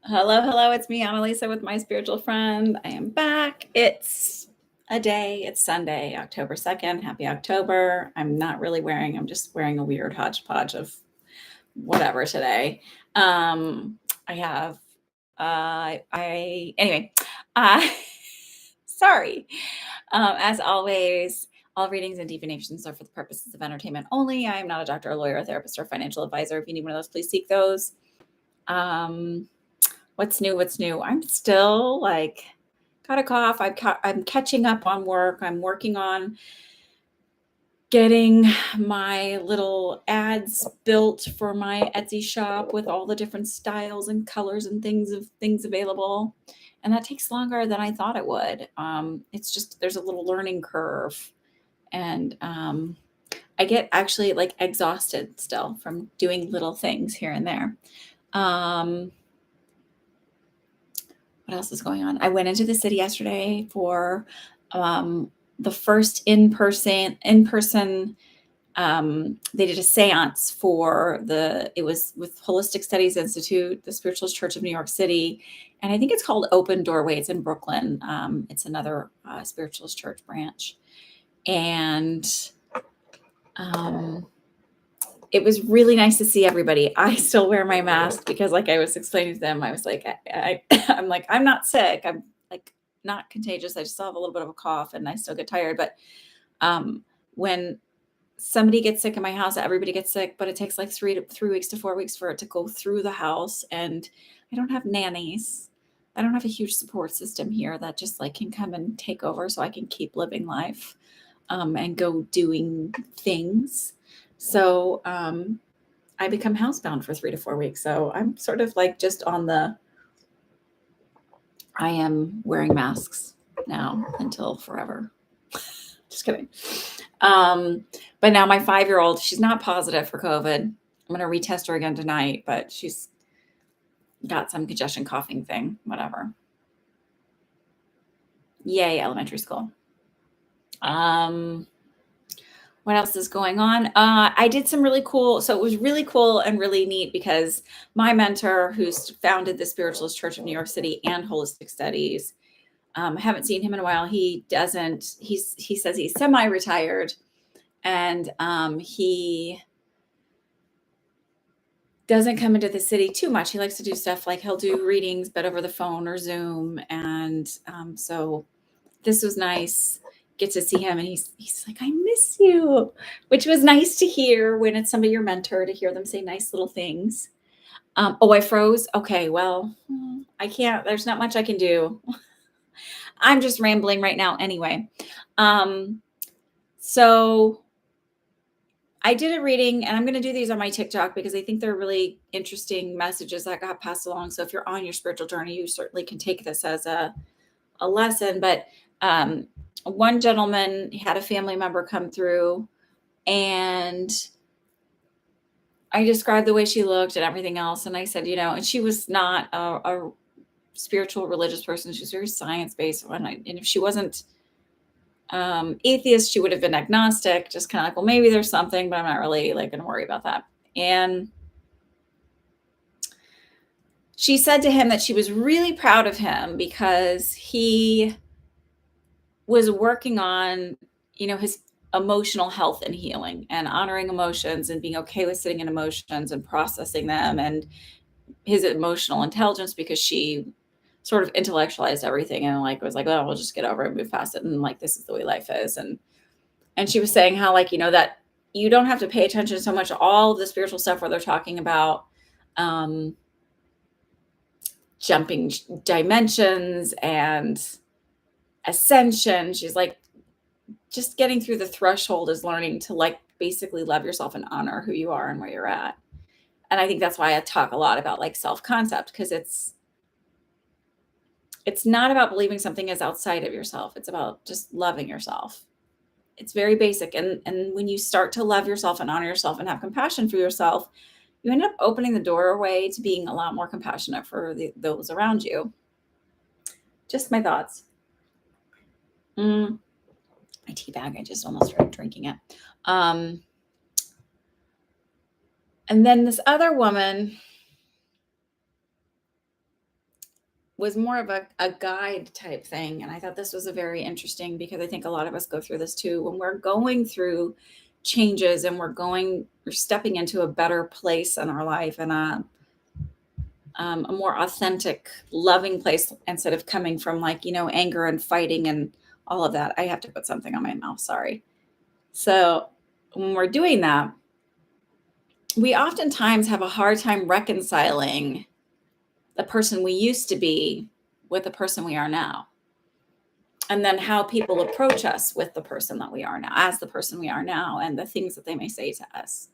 Hello, hello. It's me, Annalisa, with my spiritual friend. I am back. It's a day. It's Sunday, October 2nd. Happy October. I'm just wearing a weird hodgepodge of whatever today. I have, anyway, uh, sorry. As always, all readings and divinations are for the purposes of entertainment only. I am not a doctor, a lawyer, a therapist, or financial advisor. If you need one of those, please seek those. What's new? What's new? I'm still got a cough. I'm catching up on work. I'm working on getting my little ads built for my Etsy shop with all the different styles and colors and things available. And that takes longer than I thought it would. It's just there's a little learning curve, and I get actually exhausted still from doing little things here and there. What else is going on? I went into the city yesterday for the first in-person. They did a seance it was with Holistic Studies Institute, the Spiritualist Church of New York City. And I think it's called Open Doorway. It's in Brooklyn. It's another Spiritualist church branch. And it was really nice to see everybody. I still wear my mask because, like I was explaining to them, I was like, I'm like, I'm not sick. I'm like not contagious. I just still have a little bit of a cough and I still get tired. But when somebody gets sick in my house, everybody gets sick, but it takes like 3 weeks to 4 weeks for it to go through the house. And I don't have nannies. I don't have a huge support system here that just can come and take over so I can keep living life and go doing things. So I become housebound for 3 to 4 weeks. So I'm sort of just I am wearing masks now until forever. Just kidding. But now my 5-year-old, she's not positive for COVID. I'm going to retest her again tonight, but she's got some congestion coughing thing, whatever. Yay, elementary school. What else is going on? I did some really cool. So it was really cool and really neat because my mentor, who's founded the Spiritualist Church of New York City and Holistic Studies, haven't seen him in a while. He says he's semi-retired, and he doesn't come into the city too much. He likes to do stuff like he'll do readings, but over the phone or Zoom. And so this was nice. Get to see him, and he's like, I miss you, which was nice to hear when it's somebody your mentor, to hear them say nice little things. I froze. Okay, well, I can't. There's not much I can do. I'm just rambling right now anyway. So I did a reading, and I'm going to do these on my TikTok because I think they're really interesting messages that got passed along. So if you're on your spiritual journey, you certainly can take this as a lesson. But one gentleman had a family member come through, and I described the way she looked and everything else. And I said, and she was not a spiritual religious person. She was very science-based. And if she wasn't atheist, she would have been agnostic, just kind of well, maybe there's something, but I'm not really going to worry about that. And she said to him that she was really proud of him because he was working on, his emotional health and healing and honoring emotions and being okay with sitting in emotions and processing them, and his emotional intelligence, because she sort of intellectualized everything and was like, well, we'll just get over it and move past it. And this is the way life is. And she was saying how, that you don't have to pay attention so much to all of the spiritual stuff where they're talking about jumping dimensions and ascension. She's like, just getting through the threshold is learning to basically love yourself and honor who you are and where you're at. And I think that's why I talk a lot about self-concept, because it's not about believing something is outside of yourself. It's about just loving yourself. It's very basic. And when you start to love yourself and honor yourself and have compassion for yourself, you end up opening the doorway to being a lot more compassionate for those around you. Just my thoughts. My tea bag, I just almost started drinking it. And then this other woman, was more of a guide type thing. And I thought this was a very interesting because I think a lot of us go through this too. When we're going through changes and we're stepping into a better place in our life and a more authentic, loving place instead of coming from like, anger and fighting and all of that. I have to put something on my mouth. Sorry. So when we're doing that, we oftentimes have a hard time reconciling the person we used to be with the person we are now. And then how people approach us with the person that we are now, as the person we are now, and the things that they may say to us.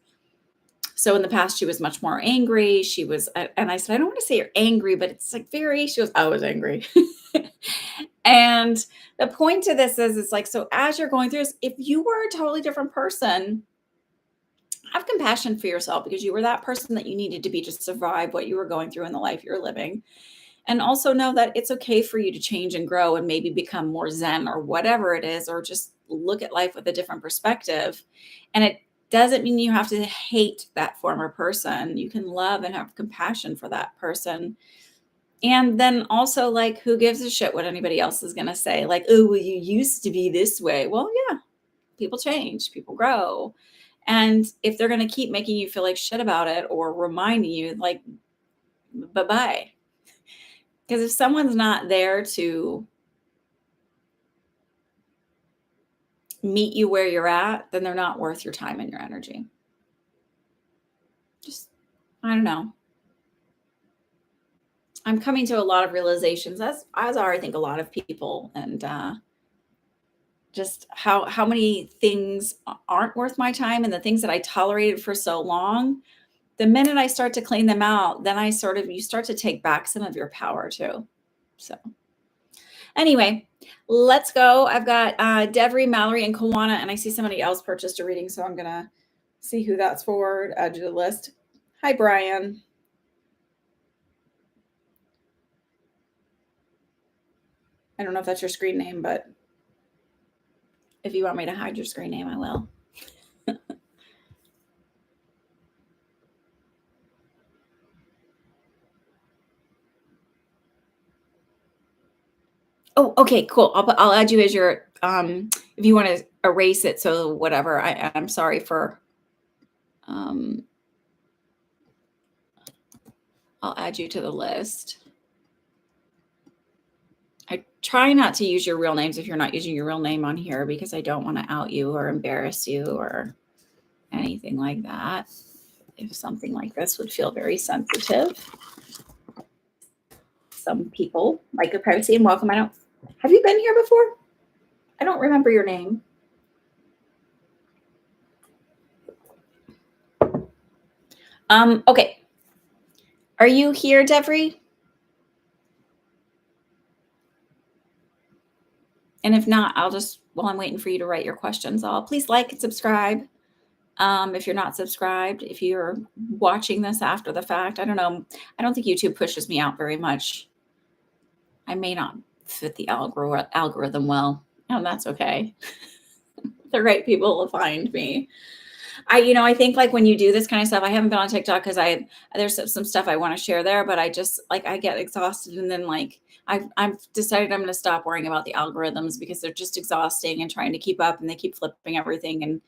So in the past, she was much more angry. And I said, I don't want to say you're angry, but it's like she goes, I was angry. And the point to this is, it's like, so as you're going through this, if you were a totally different person, have compassion for yourself because you were that person that you needed to be to survive what you were going through in the life you're living. And also know that it's okay for you to change and grow and maybe become more zen or whatever it is, or just look at life with a different perspective. And it doesn't mean you have to hate that former person. You can love and have compassion for that person. And then also, like, who gives a shit what anybody else is going to say? Like, oh, well, you used to be this way. Well, yeah, people change, people grow. And if they're going to keep making you feel like shit about it or reminding you, like, bye-bye. Because if someone's not there to meet you where you're at, then they're not worth your time and your energy. Just, I don't know. I'm coming to a lot of realizations, as are, I think, a lot of people, and just how many things aren't worth my time, and the things that I tolerated for so long. The minute I start to clean them out, then you start to take back some of your power too. So anyway, let's go. I've got Devry, Mallory, and Kawana, and I see somebody else purchased a reading, so I'm gonna see who that's for. Add to the list. Hi, Brian. I don't know if that's your screen name, but if you want me to hide your screen name, I will. Oh, okay, cool. I'll add you as your if you want to erase it. So whatever. I'm sorry for I'll add you to the list. I try not to use your real names if you're not using your real name on here because I don't want to out you or embarrass you or anything like that. If something like this would feel very sensitive. Some people like your privacy and welcome. Have you been here before? I don't remember your name. Okay. Are you here, Devry? And if not, while I'm waiting for you to write your questions, please like and subscribe. If you're not subscribed, if you're watching this after the fact, I don't know. I don't think YouTube pushes me out very much. I may not fit the algorithm well, and that's okay. The right people will find me. I think like when you do this kind of stuff, I haven't been on TikTok because there's some stuff I want to share there, but I just like I get exhausted, and then like I've decided I'm going to stop worrying about the algorithms because they're just exhausting and trying to keep up, and they keep flipping everything, and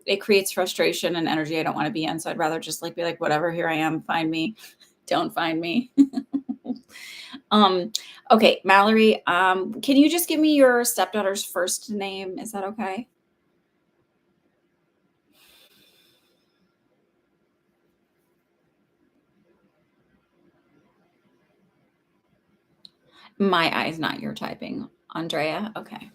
it creates frustration and energy I don't want to be in. So I'd rather just like be like, whatever, here I am, find me, don't find me. Okay, Mallory, can you just give me your stepdaughter's first name? Is that okay? My eyes, not your typing. Andrea, okay.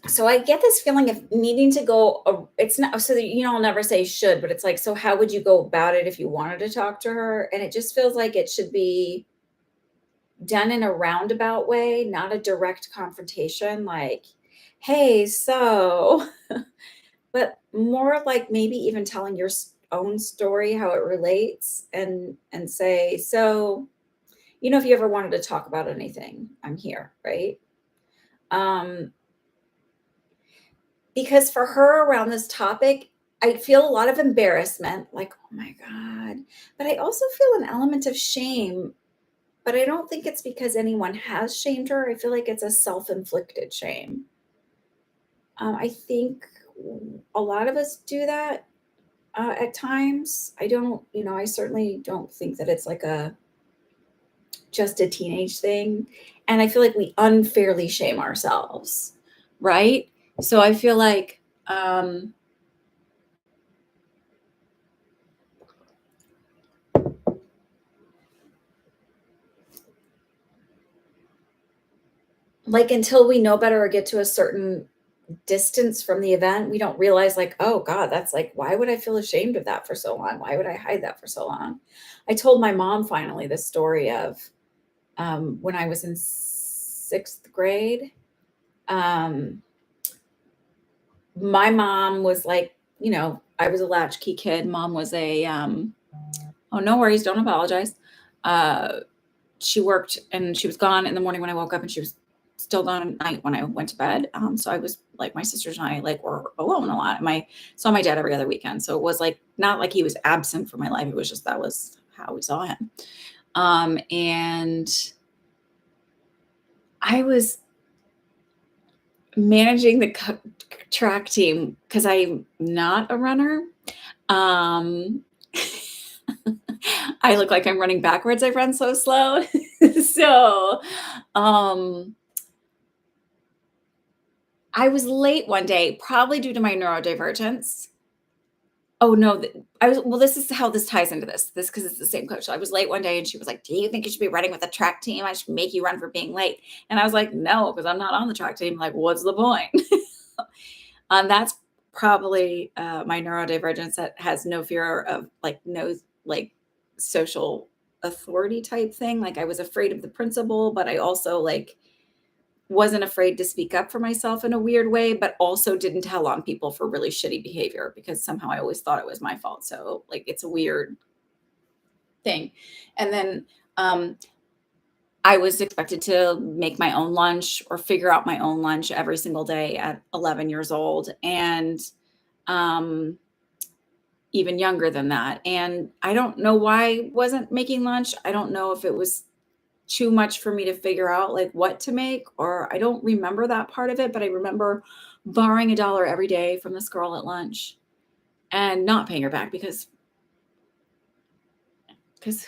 So I get this feeling of needing to go. It's not so that I'll never say should, but it's like, so how would you go about it if you wanted to talk to her? And it just feels like it should be done in a roundabout way, not a direct confrontation, like, "Hey, so," but more like maybe even telling your own story, how it relates, and say, "So, if you ever wanted to talk about anything, I'm here," right? Um, because for her around this topic, I feel a lot of embarrassment, like, "Oh my god," but I also feel an element of shame, but I don't think it's because anyone has shamed her. I feel like it's a self-inflicted shame. I think a lot of us do that at times. I don't, I certainly don't think that it's like a just a teenage thing. And I feel like we unfairly shame ourselves, right? So I feel like until we know better or get to a certain distance from the event, we don't realize like, oh God, that's like, why would I feel ashamed of that for so long? Why would I hide that for so long? I told my mom finally the story of when I was in sixth grade. Um, my mom was like, I was a latchkey kid. Mom was oh, no worries. Don't apologize. Uh, she worked and she was gone in the morning when I woke up, and she was still gone at night when I went to bed. So I was like, my sisters and I like were alone a lot. My saw my dad every other weekend, so it was like not like he was absent from my life. It was just that was how we saw him. And I was managing the track team because I'm not a runner. Um, I look like I'm running backwards. I run so slow. So, um, I was late one day, probably due to my neurodivergence. Oh, no, I was well, this is how this ties into this because it's the same coach. So I was late one day and she was like, "Do you think you should be running with the track team? I should make you run for being late." And I was like, "No, because I'm not on the track team." Like, what's the point? That's probably my neurodivergence that has no fear of like no like social authority type thing. Like I was afraid of the principal, but I also like wasn't afraid to speak up for myself in a weird way, but also didn't tell on people for really shitty behavior because somehow I always thought it was my fault. So like it's a weird thing. And then um I was expected to make my own lunch or figure out my own lunch every single day at 11 years old. And um even younger than that. And I don't know why I wasn't making lunch. I don't know if it was too much for me to figure out like what to make, or I don't remember that part of it, but I remember borrowing $1 every day from this girl at lunch and not paying her back because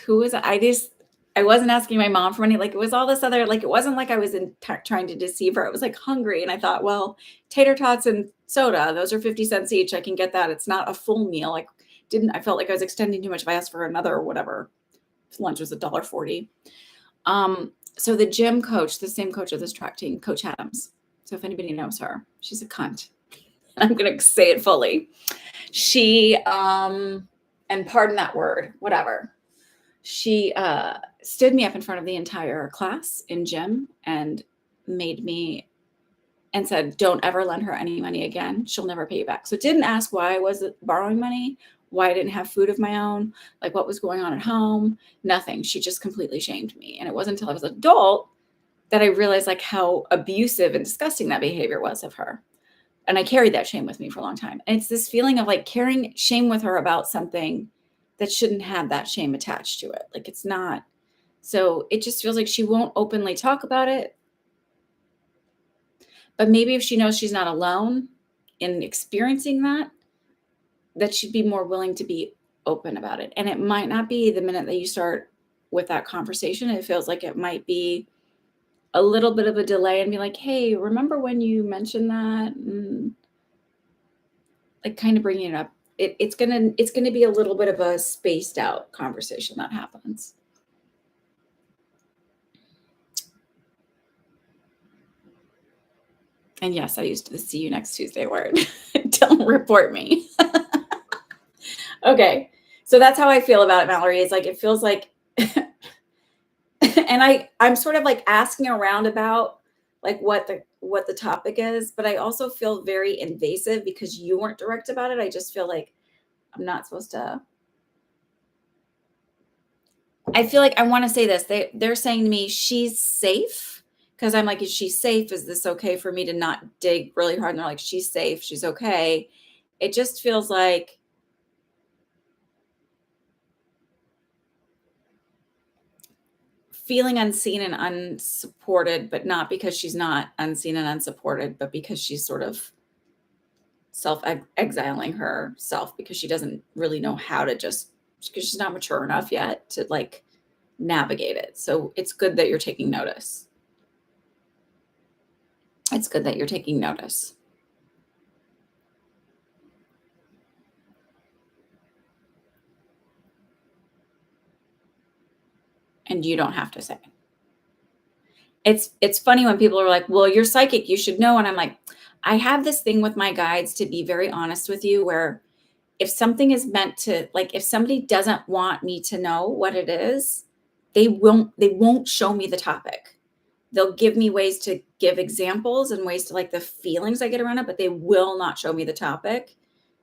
who was I wasn't asking my mom for money. Like it was all this other, like it wasn't like I was trying to deceive her. It was like hungry. And I thought, well, tater tots and soda, those are 50 cents each. I can get that. It's not a full meal. Like I felt like I was extending too much if I asked for another or whatever. Lunch was $1.40. So the gym coach, the same coach of this track team, Coach Adams. So if anybody knows her, she's a cunt. I'm gonna say it fully. She and pardon that word, whatever. She stood me up in front of the entire class in gym and made me and said, "Don't ever lend her any money again. She'll never pay you back." So didn't ask why I was borrowing money, why I didn't have food of my own, like what was going on at home, nothing. She just completely shamed me. And it wasn't until I was an adult that I realized like how abusive and disgusting that behavior was of her. And I carried that shame with me for a long time. And it's this feeling of like carrying shame with her about something that shouldn't have that shame attached to it. Like it's not. So it just feels like she won't openly talk about it. But maybe if she knows she's not alone in experiencing that, that she'd be more willing to be open about it. And it might not be the minute that you start with that conversation. It feels like it might be a little bit of a delay and be like, "Hey, remember when you mentioned that?" And like kind of bringing it up. It's gonna be a little bit of a spaced out conversation that happens. And yes, I used the "see you next Tuesday" word. Don't report me. Okay. So that's how I feel about it, Mallory. It's like it feels like and I'm sort of like asking around about like what the topic is, but I also feel very invasive because you weren't direct about it. I just feel like I'm not supposed to. I feel like I want to say this. They're saying to me, she's safe. Because I'm like, is she safe? Is this okay for me to not dig really hard? And they're like, she's safe, she's okay. It just feels like feeling unseen and unsupported, but not because she's not unseen and unsupported, but because she's sort of self exiling herself because she doesn't really know how to just because she's not mature enough yet to like navigate it. So it's good that you're taking notice. It's good that you're taking notice. And you don't have to say. It's funny when people are like, "Well, you're psychic, you should know." And I'm like, I have this thing with my guides to be very honest with you where if something is meant to like if somebody doesn't want me to know what it is, they won't show me the topic. They'll give me ways to give examples and ways to like the feelings I get around it, but they will not show me the topic.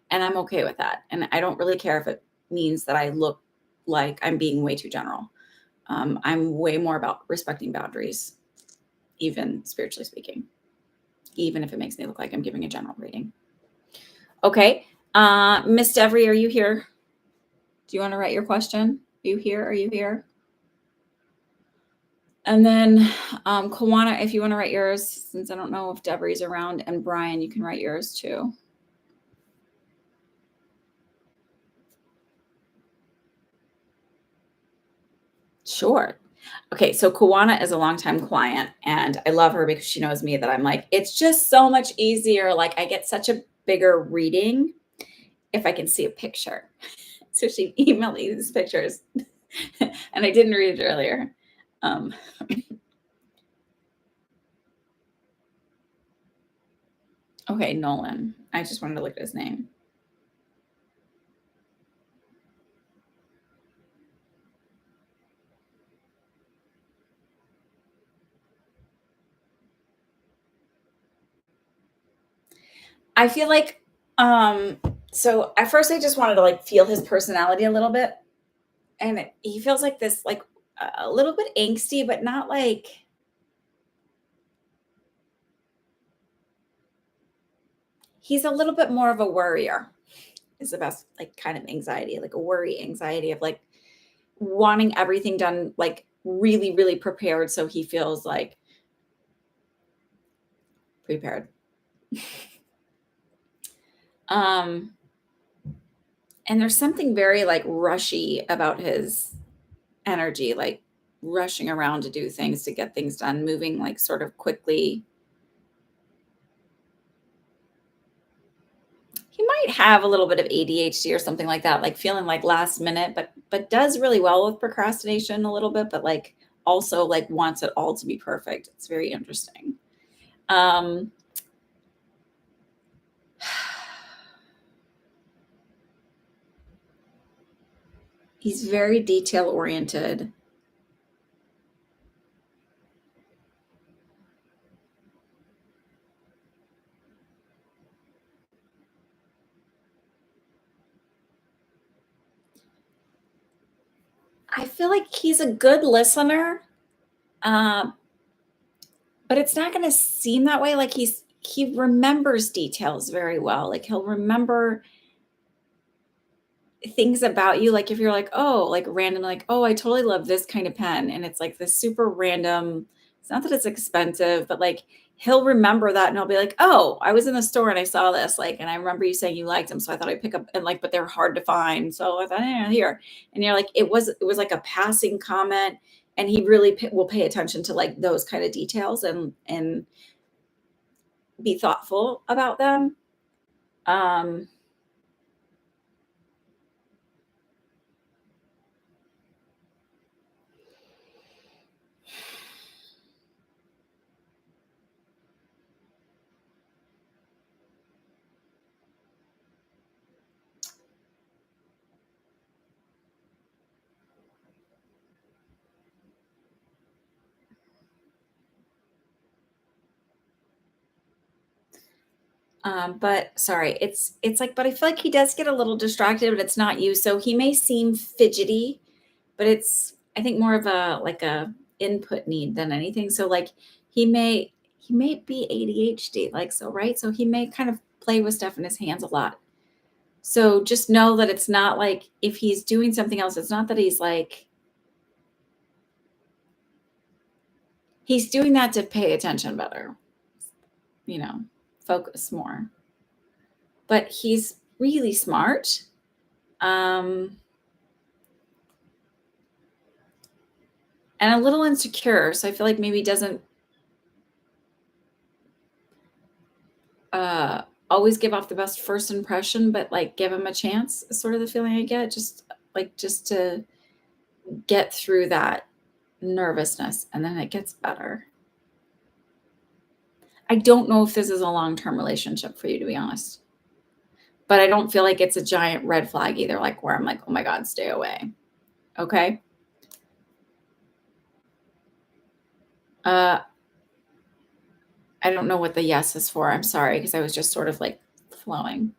And I'm okay with that. And I don't really care if it means that I look like I'm being way too general. I'm way more about respecting boundaries, even spiritually speaking, even if it makes me look like I'm giving a general reading. Okay. Miss Devery, are you here? Do you want to write your question? Are you here? Are you here? And then Kawana, if you want to write yours, since I don't know if Devery's around, and Brian, you can write yours too. Sure. Okay, so Kawana is a longtime client, and I love her because she knows me that I'm like, it's just so much easier. Like, I get such a bigger reading if I can see a picture. So she emailed me these pictures, and I didn't read it earlier. Um, okay, Nolan. I just wanted to look at his name. I feel like so at first I just wanted to like feel his personality a little bit. And he feels like this like a little bit angsty, but not like he's a little bit more of a worrier is the best like kind of anxiety, like a worry anxiety of like wanting everything done like really, really prepared so he feels like prepared. um and there's something very like rushy about his energy, like rushing around to do things to get things done, moving like sort of quickly. He might have a little bit of ADHD or something like that, like feeling like last minute, but does really well with procrastination a little bit, but like also like wants it all to be perfect. It's very interesting. Um he's very detail oriented. I feel like he's a good listener, um, but it's not going to seem that way. Like he remembers details very well. Like he'll remember things about you. Like if you're like, oh, like random, like, oh, I totally love this kind of pen, and it's like this super random. It's not that it's expensive, but like he'll remember that, and he'll be like, oh, I was in the store and I saw this, like, and I remember you saying you liked them, so I thought I'd pick up, and like, but they're hard to find, so I thought, yeah, here, and you're like, it was like a passing comment, and he really will pay attention to like those kind of details and be thoughtful about them. Um, But sorry, it's like, but I feel like he does get a little distracted, but it's not you. So he may seem fidgety, but it's I think more of a like a input need than anything. So like he may be ADHD, like so, right? So he may kind of play with stuff in his hands a lot. So just know that it's not like if he's doing something else, it's not that he's doing that to pay attention better, you know, focus more. But he's really smart. Um, and a little insecure. So I feel like maybe he doesn't always give off the best first impression, but like give him a chance, is sort of the feeling I get. Just to get through that nervousness and then it gets better. I don't know if this is a long-term relationship for you, to be honest. But I don't feel like it's a giant red flag either, like where I'm like, oh my God, stay away. Okay. Uh, I don't know what the yes is for. I'm sorry, because I was just sort of like flowing.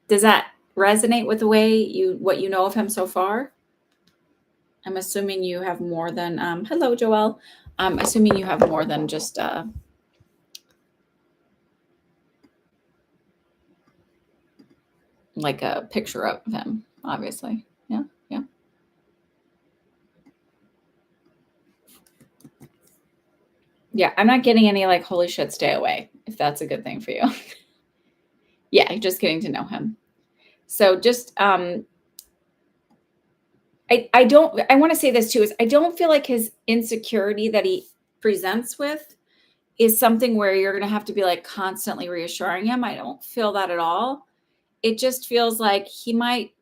Does that resonate with the way what you know of him so far? I'm assuming you have more than hello, Joelle. I'm assuming you have more than just like a picture of him, obviously. Yeah, yeah. Yeah, I'm not getting any like holy shit, stay away, if that's a good thing for you. Yeah, just getting to know him. So just I don't I want to say this too is I don't feel like his insecurity that he presents with is something where you're going to have to be like constantly reassuring him. I don't feel that at all. It just feels like he might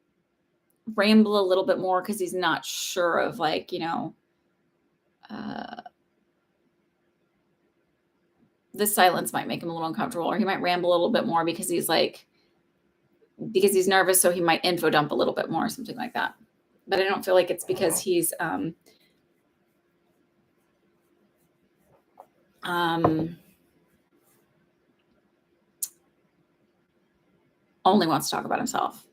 ramble a little bit more because he's not sure of like, uh, the silence might make him a little uncomfortable, or he might ramble a little bit more because he's nervous. So he might info dump a little bit more, something like that. But I don't feel like it's because he's, only wants to talk about himself.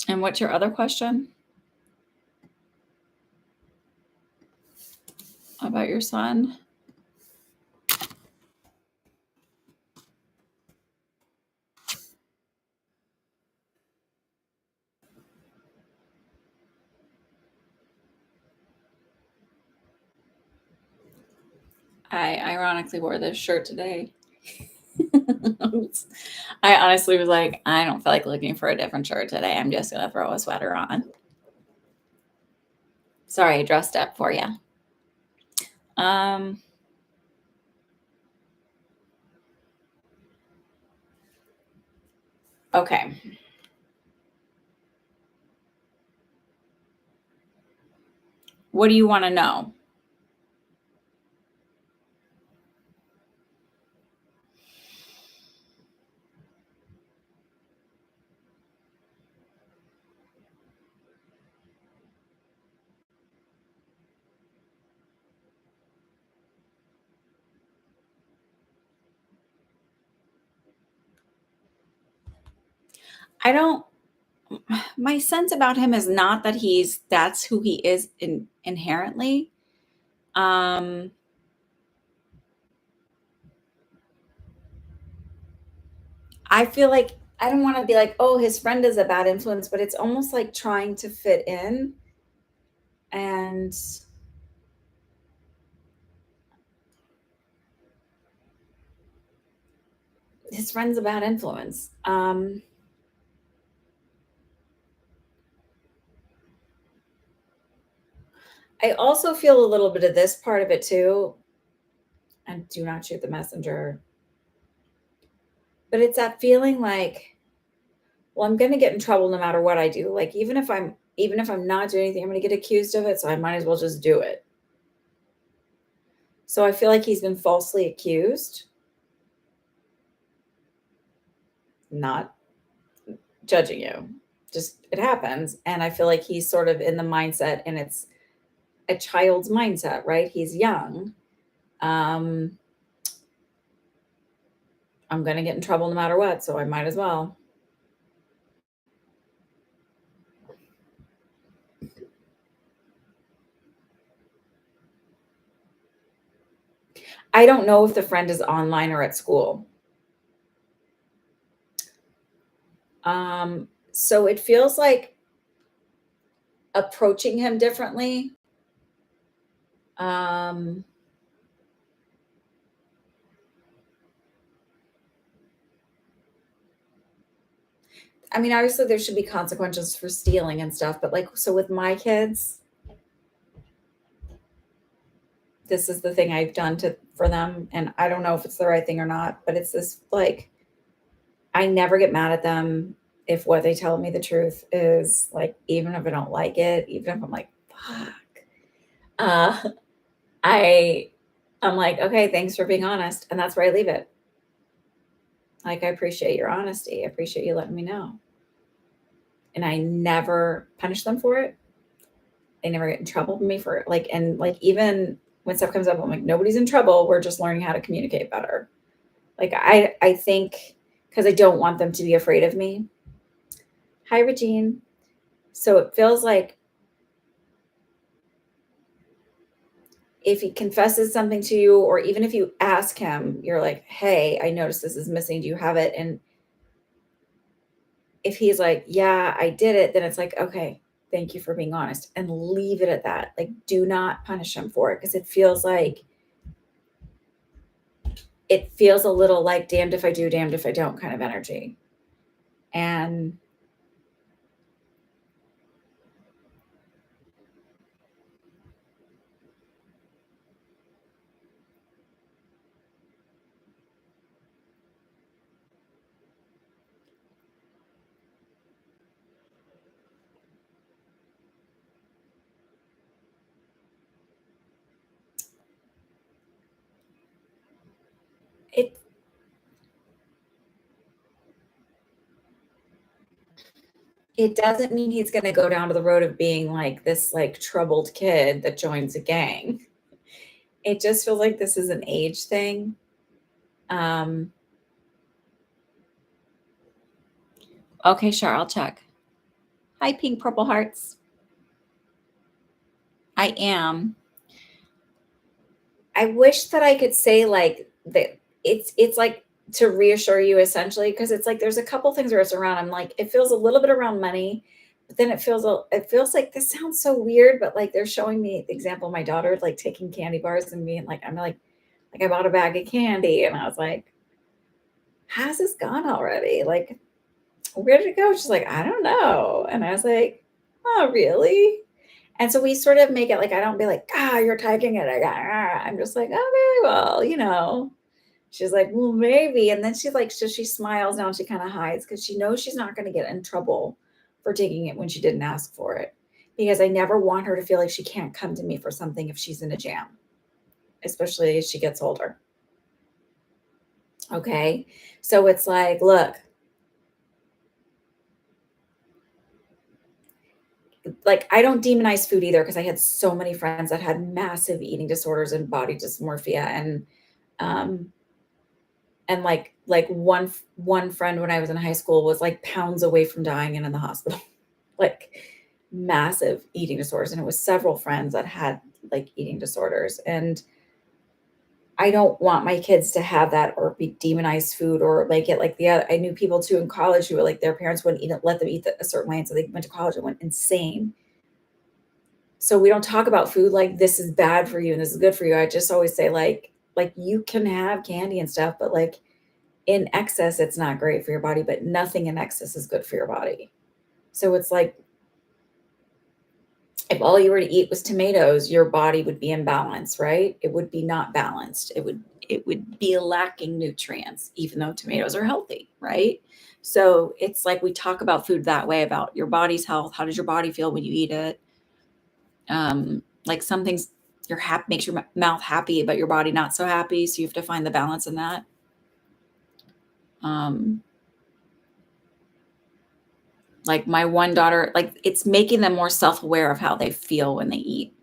And what's your other question about your son? I ironically wore this shirt today. I honestly was like, I don't feel like looking for a different shirt today. I'm just going to throw a sweater on. Sorry, I dressed up for you. Okay. What do you want to know? I don't, my sense about him is not that that's who he is inherently. Um, I feel like I don't want to be like, oh, his friend is a bad influence, but it's almost like trying to fit in. And his friend's a bad influence. I also feel a little bit of this part of it too. And do not shoot the messenger. But it's that feeling like, well, I'm going to get in trouble no matter what I do. Like even if I'm not doing anything, I'm going to get accused of it, so I might as well just do it. So I feel like he's been falsely accused. Not judging you. just it happens. And I feel like he's sort of in the mindset, and it's a child's mindset, right? He's young. Um, I'm going to get in trouble no matter what, so I might as well. I don't know if the friend is online or at school. So it feels like approaching him differently. Um, I mean, obviously there should be consequences for stealing and stuff, but like, so with my kids, this is the thing I've done to for them, and I don't know if it's the right thing or not, but it's this like I never get mad at them if what they tell me the truth is like, even if I don't like it, even if I'm like, fuck. Uh, I I'm like, okay, thanks for being honest, and that's where I leave it. Like, I appreciate your honesty. I appreciate you letting me know. And I never punish them for it. They never get in trouble with me for it. Like, and like, even when stuff comes up, I'm like, nobody's in trouble. We're just learning how to communicate better. Like, I think because I don't want them to be afraid of me. Hi, Regine. So it feels like if he confesses something to you, or even if you ask him, you're like, hey, I noticed this is missing. Do you have it? And if he's like, yeah, I did it, then it's like, okay, thank you for being honest, and leave it at that. Like, do not punish him for it, because it feels a little like damned if I do, damned if I don't kind of energy. And it it doesn't mean he's going to go down to the road of being like this like troubled kid that joins a gang. It just feels like this is an age thing. Um, okay, sure, I'll check. Hi, pink purple hearts. I am. I wish that I could say like that it's like to reassure you essentially, because it's like there's a couple things where it's around. I'm like, it feels a little bit around money, but then it feels like this sounds so weird, but like they're showing me the example of my daughter like taking candy bars and being like, I'm like I bought a bag of candy, and I was like, how's this gone already? Like, where did it go? She's like, I don't know. And I was like, oh, really? And so we sort of make it like, I don't be like, you're taking it. I'm just like, okay, well, she's like, well, maybe. And then she's like, so she smiles now and she kind of hides because she knows she's not going to get in trouble for taking it when she didn't ask for it. Because I never want her to feel like she can't come to me for something if she's in a jam, especially as she gets older. Okay. So it's like, look, like I don't demonize food either, because I had so many friends that had massive eating disorders and body dysmorphia, um and like one friend when I was in high school was like pounds away from dying and in the hospital. Like massive eating disorders, and it was several friends that had like eating disorders. And I don't want my kids to have that or be demonized food or like it like the other. I knew people too in college who were like their parents wouldn't eat it, let them eat a certain way, and so they went to college and went insane. So we don't talk about food like this is bad for you and this is good for you. I just always say like you can have candy and stuff, but like in excess it's not great for your body, but nothing in excess is good for your body. So it's like if all you were to eat was tomatoes, your body would be imbalanced, right? It would be not balanced. It would be lacking nutrients, even though tomatoes are healthy, right? So it's like we talk about food that way, about your body's health. How does your body feel when you eat it? Like some things makes your mouth happy, but your body not so happy. So you have to find the balance in that. Um, Like my one daughter, like it's making them more self-aware of how they feel when they eat.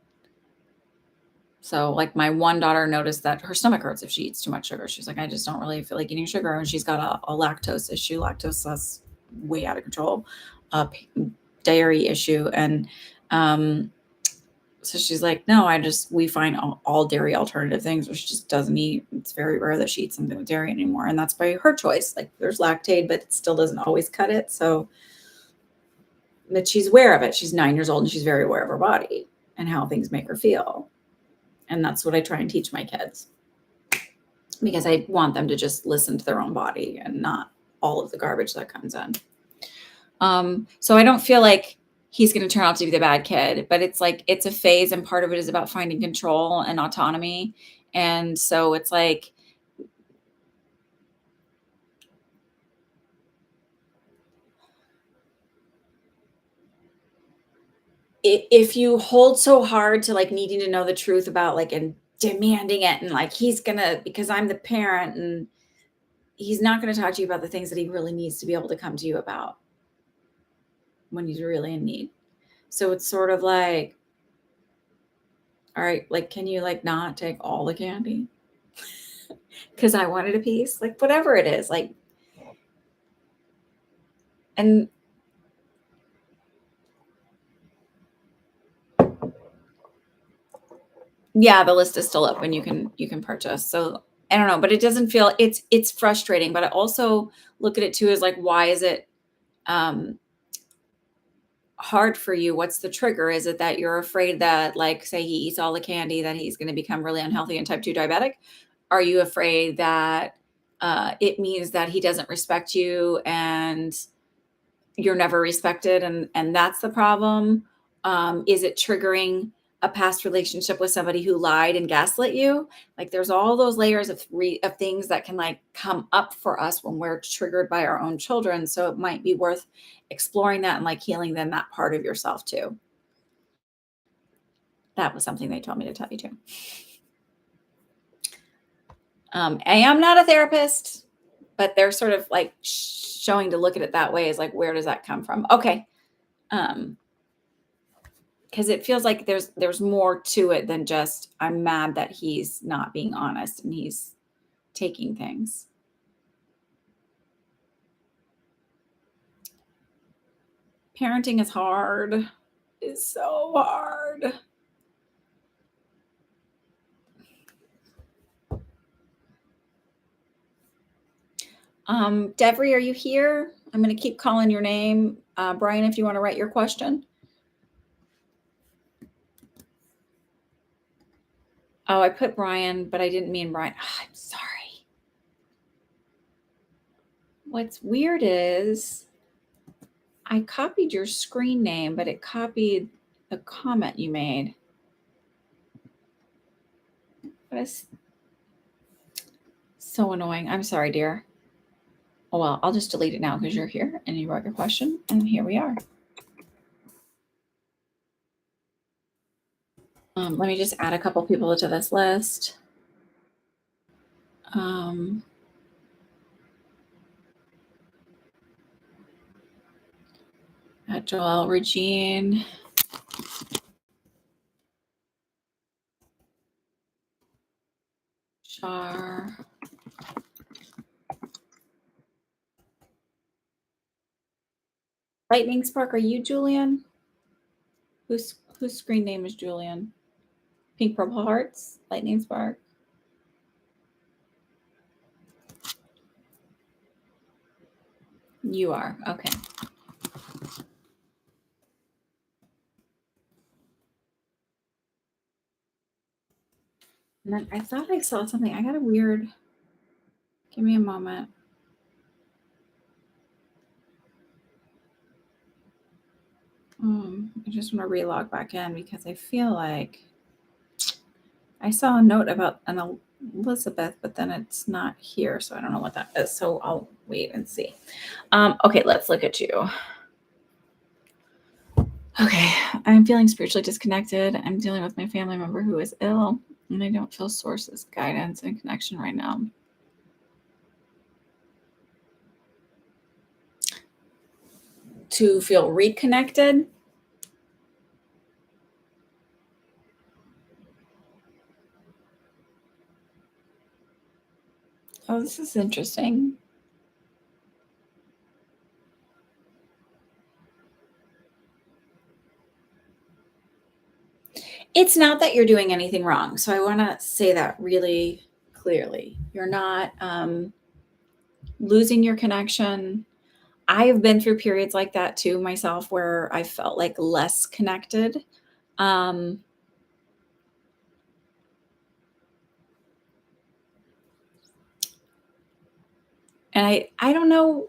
So like my one daughter noticed that her stomach hurts if she eats too much sugar. She's like, I just don't really feel like eating sugar. And she's got a lactose issue. Lactose is way out of control, a dairy issue. And so she's like, no, we find all dairy alternative things, which she just doesn't eat. It's very rare that she eats something with dairy anymore. And that's by her choice. Like there's Lactaid, but it still doesn't always cut it. So, but she's aware of it. She's 9 years old and she's very aware of her body and how things make her feel. And that's what I try and teach my kids, because I want them to just listen to their own body and not all of the garbage that comes in. So I don't feel like he's going to turn out to be the bad kid, but it's like, it's a phase, and part of it is about finding control and autonomy. And so it's like, if you hold so hard to like needing to know the truth about like, and demanding it, and like, he's gonna, because I'm the parent, and he's not going to talk to you about the things that he really needs to be able to come to you about when he's really in need. So it's sort of like, all right, like, can you like not take all the candy? Because I wanted a piece, like whatever it is, like, and yeah, the list is still up and you can purchase. So I don't know, but it doesn't feel, it's frustrating, but I also look at it too as like, why is it um hard for you? What's the trigger? Is it that you're afraid that, like, say he eats all the candy, that he's going to become really unhealthy and type 2 diabetic? Are you afraid that it means that he doesn't respect you and you're never respected, and that's the problem? Is it triggering a past relationship with somebody who lied and gaslit you? Like there's all those layers of things that can like come up for us when we're triggered by our own children. So it might be worth exploring that and like healing then that part of yourself too. That was something they told me to tell you too. I am not a therapist, but they're sort of like showing to look at it that way, is like, where does that come from? Okay. Because it feels like there's more to it than just, I'm mad that he's not being honest and he's taking things. Parenting is hard. It's so hard. Devry, are you here? I'm going to keep calling your name. Brian, if you want to write your question. Oh, I put Brian, but I didn't mean Brian. Oh, I'm sorry. What's weird is I copied your screen name, but it copied the comment you made. That is so annoying. I'm sorry, dear. Oh, well, I'll just delete it now because you're here and you wrote your question, and here we are. Let me just add a couple people to this list. Joelle, Regine. Char. Lightning Spark, are you Julian? Whose screen name is Julian? Pink Purple Hearts, Lightning Spark. You are, okay. And then I thought I saw something. I got a weird, give me a moment. I just want to relog back in because I feel like I saw a note about an Elizabeth, but then it's not here. So I don't know what that is. So I'll wait and see. Okay, let's look at you. Okay, I'm feeling spiritually disconnected. I'm dealing with my family member who is ill, and I don't feel sources, guidance, and connection right now. to feel reconnected. Oh, this is interesting. It's not that you're doing anything wrong. So I want to say that really clearly. You're not losing your connection. I have been through periods like that too myself where I felt like less connected. Um, and I don't know,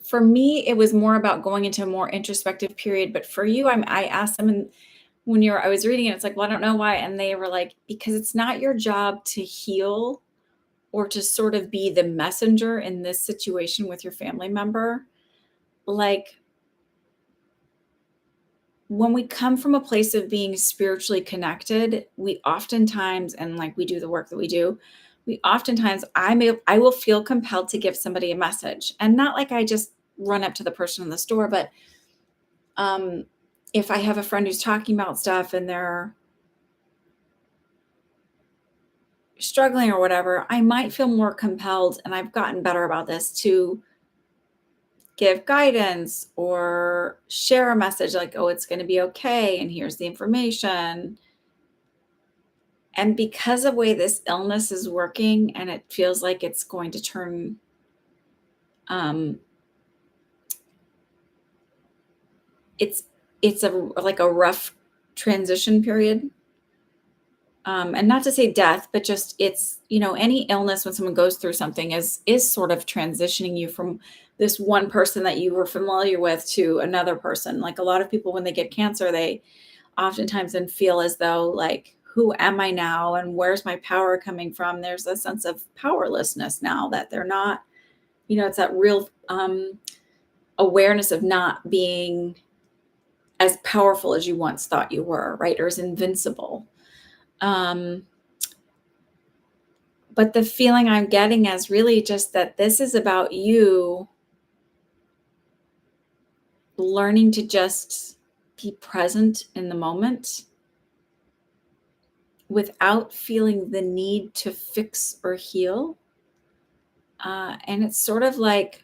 for me, it was more about going into a more introspective period. But for you, I asked them, and when I was reading it, it's like, well, I don't know why. And they were like, because it's not your job to heal or to sort of be the messenger in this situation with your family member. Like, when we come from a place of being spiritually connected, we oftentimes, and like we do the work that we do, we oftentimes, I will feel compelled to give somebody a message, and not like I just run up to the person in the store, but um, if I have a friend who's talking about stuff and they're struggling or whatever, I might feel more compelled, and I've gotten better about this, to give guidance or share a message like, oh, it's going to be okay, and here's the information. And because of the way this illness is working, and it feels like it's going to turn, um, it's it's a like a rough transition period. And not to say death, but just it's, any illness when someone goes through something is sort of transitioning you from this one person that you were familiar with to another person. Like a lot of people when they get cancer, they oftentimes then feel as though like, who am I now and where's my power coming from? There's a sense of powerlessness now that they're not, it's that real awareness of not being as powerful as you once thought you were, right? Or as invincible. Um, but the feeling I'm getting is really just that this is about you learning to just be present in the moment without feeling the need to fix or heal. And it's sort of like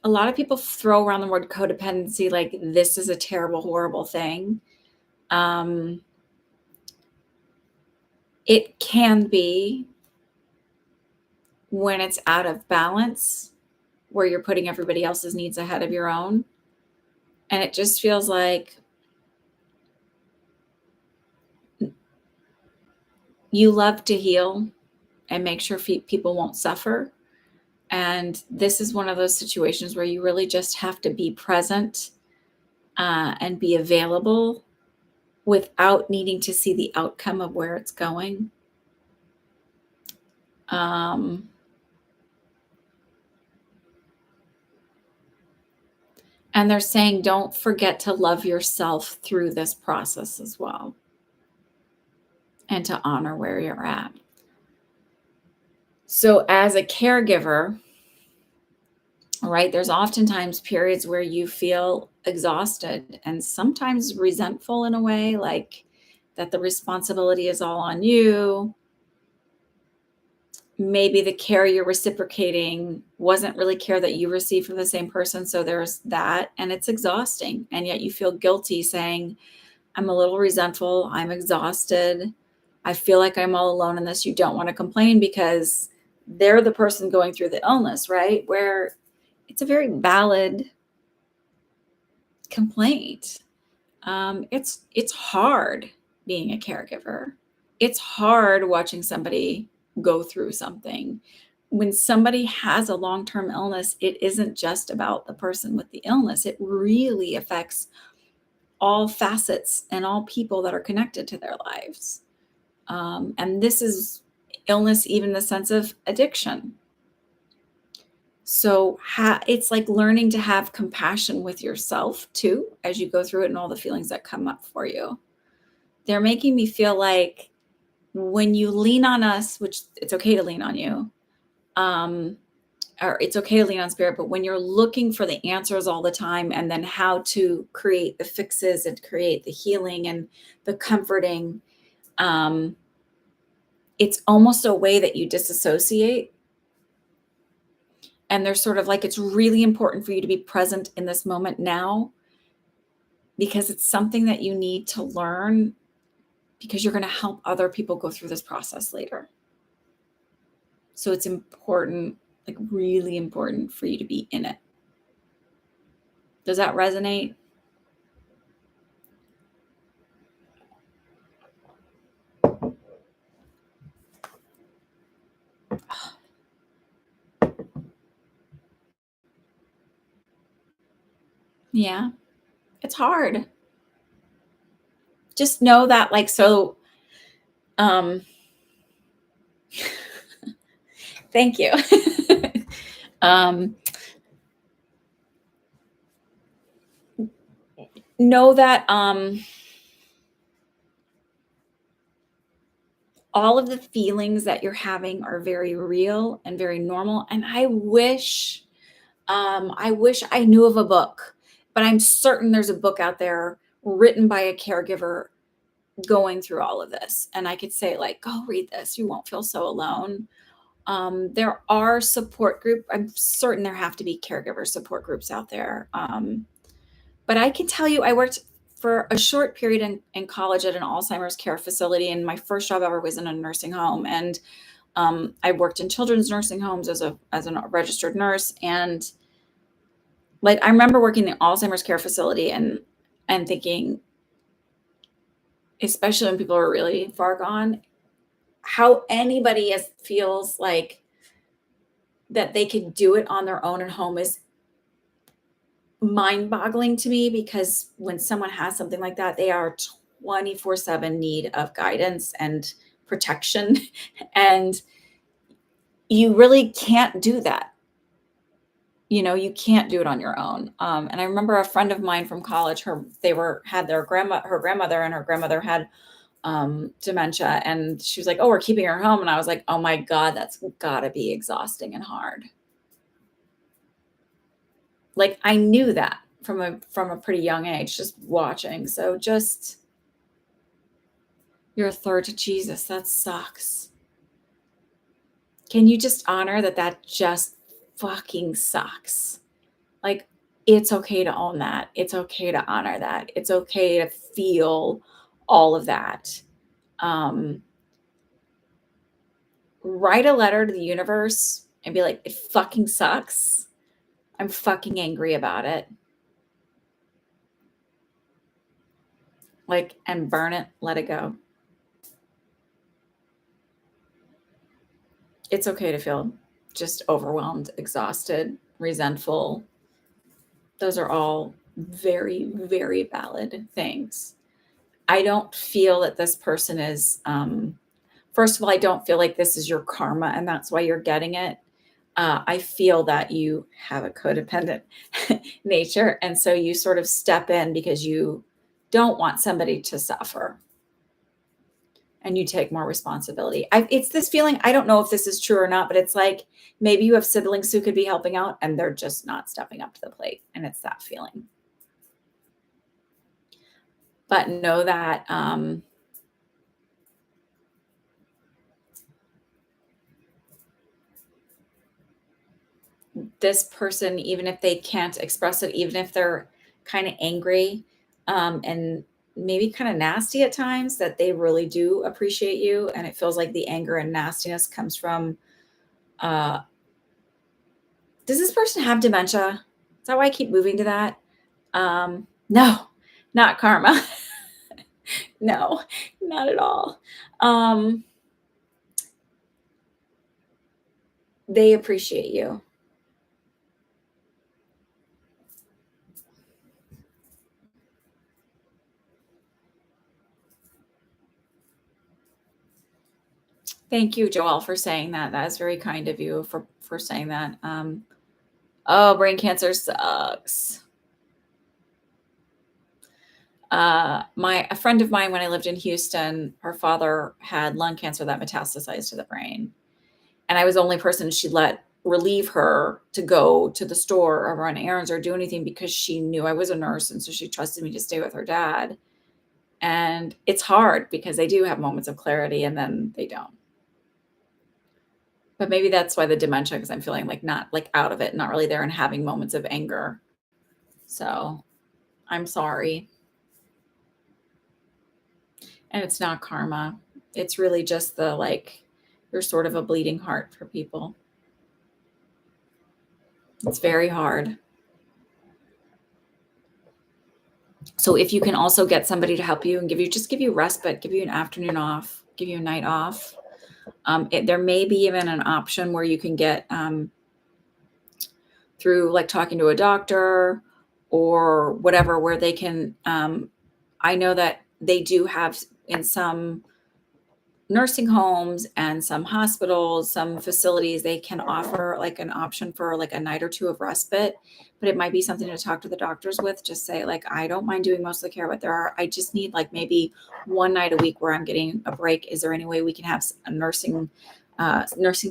a lot of people throw around the word codependency like this is a terrible, horrible thing. Um, it can be when it's out of balance, where you're putting everybody else's needs ahead of your own. And it just feels like you love to heal and make sure people won't suffer. And this is one of those situations where you really just have to be present and be available without needing to see the outcome of where it's going. Um, and they're saying, don't forget to love yourself through this process as well, and to honor where you're at. So, as a caregiver, right, there's oftentimes periods where you feel exhausted and sometimes resentful in a way, like that the responsibility is all on you. Maybe the care you're reciprocating wasn't really care that you received from the same person. So there's that, and it's exhausting. And yet you feel guilty saying, I'm a little resentful. I'm exhausted. I feel like I'm all alone in this. You don't want to complain because they're the person going through the illness, right? Where it's a very valid complaint. It's hard being a caregiver. It's hard watching somebody go through something. When somebody has a long-term illness, it isn't just about the person with the illness. It really affects all facets and all people that are connected to their lives. And this is illness, even in the sense of addiction. So it's like learning to have compassion with yourself too, as you go through it and all the feelings that come up for you. They're making me feel like when you lean on us, which it's okay to lean on you, um, or it's okay to lean on spirit, but when you're looking for the answers all the time and then how to create the fixes and create the healing and the comforting, um, it's almost a way that you disassociate. And there's sort of like, it's really important for you to be present in this moment now because it's something that you need to learn because you're going to help other people go through this process later. So it's important, like really important for you to be in it. Does that resonate? Yeah, it's hard. Just know that, like, so, um, thank you. um, know that, all of the feelings that you're having are very real and very normal. And I wish I knew of a book, but I'm certain there's a book out there written by a caregiver going through all of this. And I could say, like, go read this. You won't feel so alone. There are support group. I'm certain there have to be caregiver support groups out there. But I can tell you, I worked for a short period in college at an Alzheimer's care facility, and my first job ever was in a nursing home. And I worked in children's nursing homes as a registered nurse. And like I remember working in the Alzheimer's care facility and thinking, especially when people are really far gone, how anybody feels like that they could do it on their own at home is mind-boggling to me because when someone has something like that, they are 24/7 need of guidance and protection, and you really can't do that. You know, you can't do it on your own. And I remember a friend of mine from college, had her grandmother, and her grandmother had dementia, and she was like, "Oh, we're keeping her home," and I was like, "Oh my God, that's gotta be exhausting and hard." Like I knew that from a pretty young age, just watching. So just you're a third to Jesus. That sucks. Can you just honor that that just fucking sucks? Like, it's okay to own that. It's okay to honor that. It's okay to feel all of that. Um, write a letter to the universe and be like, it fucking sucks. I'm fucking angry about it. Like, and burn it, let it go. It's okay to feel just overwhelmed, exhausted, resentful. Those are all very, very valid things. I don't feel that this person is, first of all, I don't feel like this is your karma and that's why you're getting it. I feel that you have a codependent nature. And so you sort of step in because you don't want somebody to suffer and you take more responsibility. It's this feeling, I don't know if this is true or not, but it's like maybe you have siblings who could be helping out and they're just not stepping up to the plate. And it's that feeling. But know that this person, even if they can't express it, even if they're kind of angry and maybe kind of nasty at times, that they really do appreciate you. And it feels like the anger and nastiness comes from, uh, does this person have dementia? Is that why I keep moving to that? No, not karma. No, not at all. Um, they appreciate you. Thank you, Joelle, for saying that. That is very kind of you for saying that. Oh, brain cancer sucks. A friend of mine when I lived in Houston, her father had lung cancer that metastasized to the brain, and I was the only person she let relieve her to go to the store or run errands or do anything because she knew I was a nurse. And so she trusted me to stay with her dad. And it's hard because they do have moments of clarity and then they don't. But maybe that's why the dementia, because I'm feeling like not like out of it, not really there and having moments of anger. So I'm sorry. And it's not karma. It's really just the like, you're sort of a bleeding heart for people. It's very hard. So if you can also get somebody to help you and give you respite, give you an afternoon off, give you a night off. There may be even an option where you can get through like talking to a doctor or whatever, where they can, I know that they do have in some nursing homes and some hospitals, some facilities, they can offer like an option for like a night or two of respite, but it might be something to talk to the doctors with. Just say like, I don't mind doing most of the care, but I just need like maybe one night a week where I'm getting a break. Is there any way we can have a nursing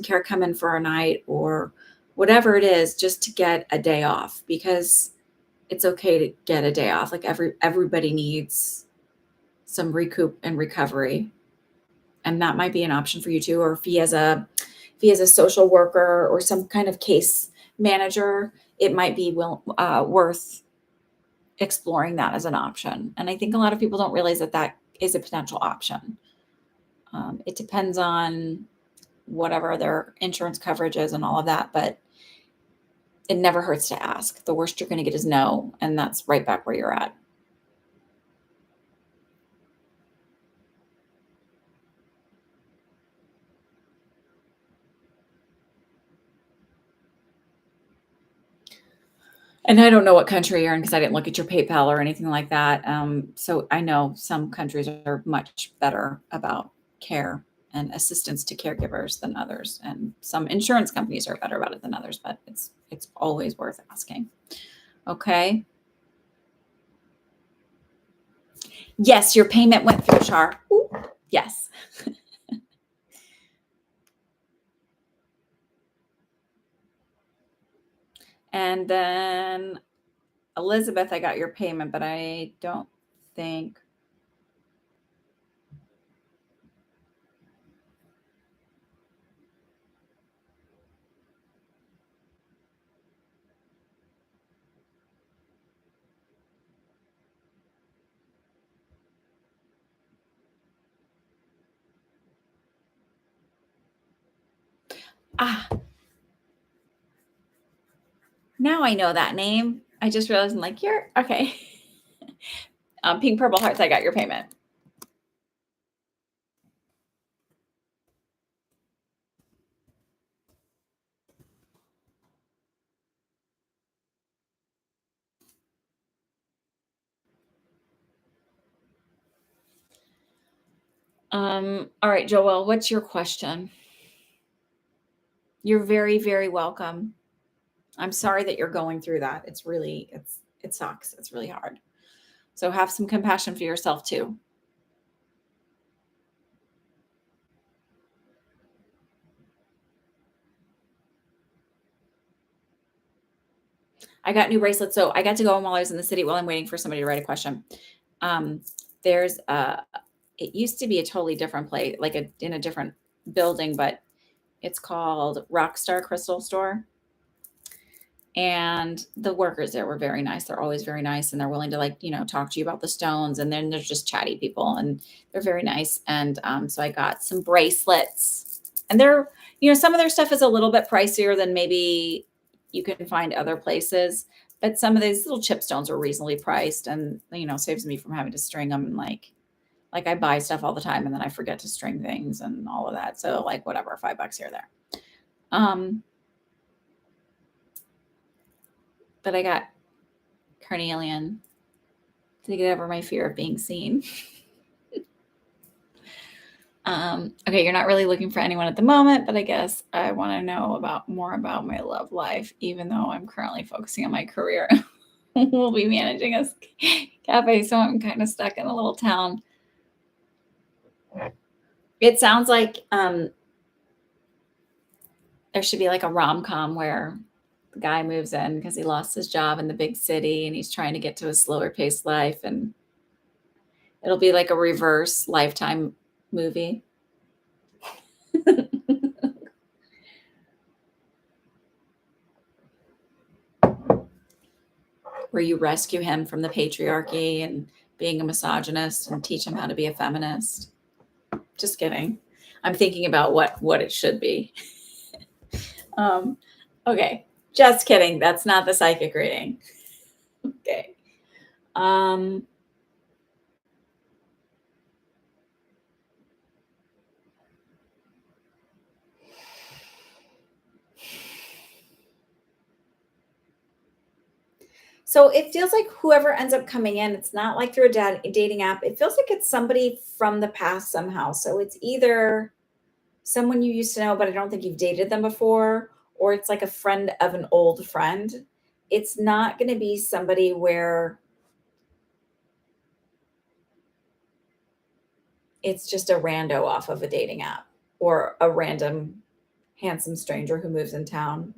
care come in for a night or whatever it is, just to get a day off? Because it's okay to get a day off. Like everybody needs some recoup and recovery. And that might be an option for you too. Or if he has a social worker or some kind of case manager, it might be worth exploring that as an option. And I think a lot of people don't realize that that is a potential option. It depends on whatever their insurance coverage is and all of that, but it never hurts to ask. The worst you're going to get is no, and that's right back where you're at. And I don't know what country you're in because I didn't look at your PayPal or anything like that. So I know some countries are much better about care and assistance to caregivers than others, and some insurance companies are better about it than others. But it's always worth asking. Okay. Yes, your payment went through, Char. Ooh, yes. And then Elizabeth, I got your payment, but I don't think. Now I know that name. I just realized I'm like, you're okay. Pink Purple Hearts, I got your payment. All right, Joelle, what's your question? You're very, very welcome. I'm sorry that you're going through that. It sucks. It's really hard. So have some compassion for yourself too. I got new bracelets. So I got to go while I was in the city while I'm waiting for somebody to write a question. There's it used to be a totally different place, like in a different building, but it's called Rockstar Crystal Store. And the workers there were very nice. They're always very nice, and they're willing to like, talk to you about the stones. And then there's just chatty people, and they're very nice. And so I got some bracelets, and they're, some of their stuff is a little bit pricier than maybe you can find other places. But some of these little chip stones are reasonably priced, and saves me from having to string them. And like I buy stuff all the time, and then I forget to string things and all of that. So like whatever, $5 here or there. But I got carnelian to get over my fear of being seen. Okay, you're not really looking for anyone at the moment, but I guess I want to know more about my love life, even though I'm currently focusing on my career. We'll be managing a cafe, so I'm kind of stuck in a little town. It sounds like There should be like a rom-com where the guy moves in because he lost his job in the big city and he's trying to get to a slower paced life, and it'll be like a reverse Lifetime movie. Where you rescue him from the patriarchy and being a misogynist and teach him how to be a feminist. Just kidding. I'm thinking about what it should be. Okay, just kidding. That's not the psychic reading. Okay. So it feels like whoever ends up coming in, it's not like through a dating app. It feels like it's somebody from the past somehow. So it's either someone you used to know, but I don't think you've dated them before, or it's like a friend of an old friend. It's not going to be somebody where it's just a rando off of a dating app or a random handsome stranger who moves in town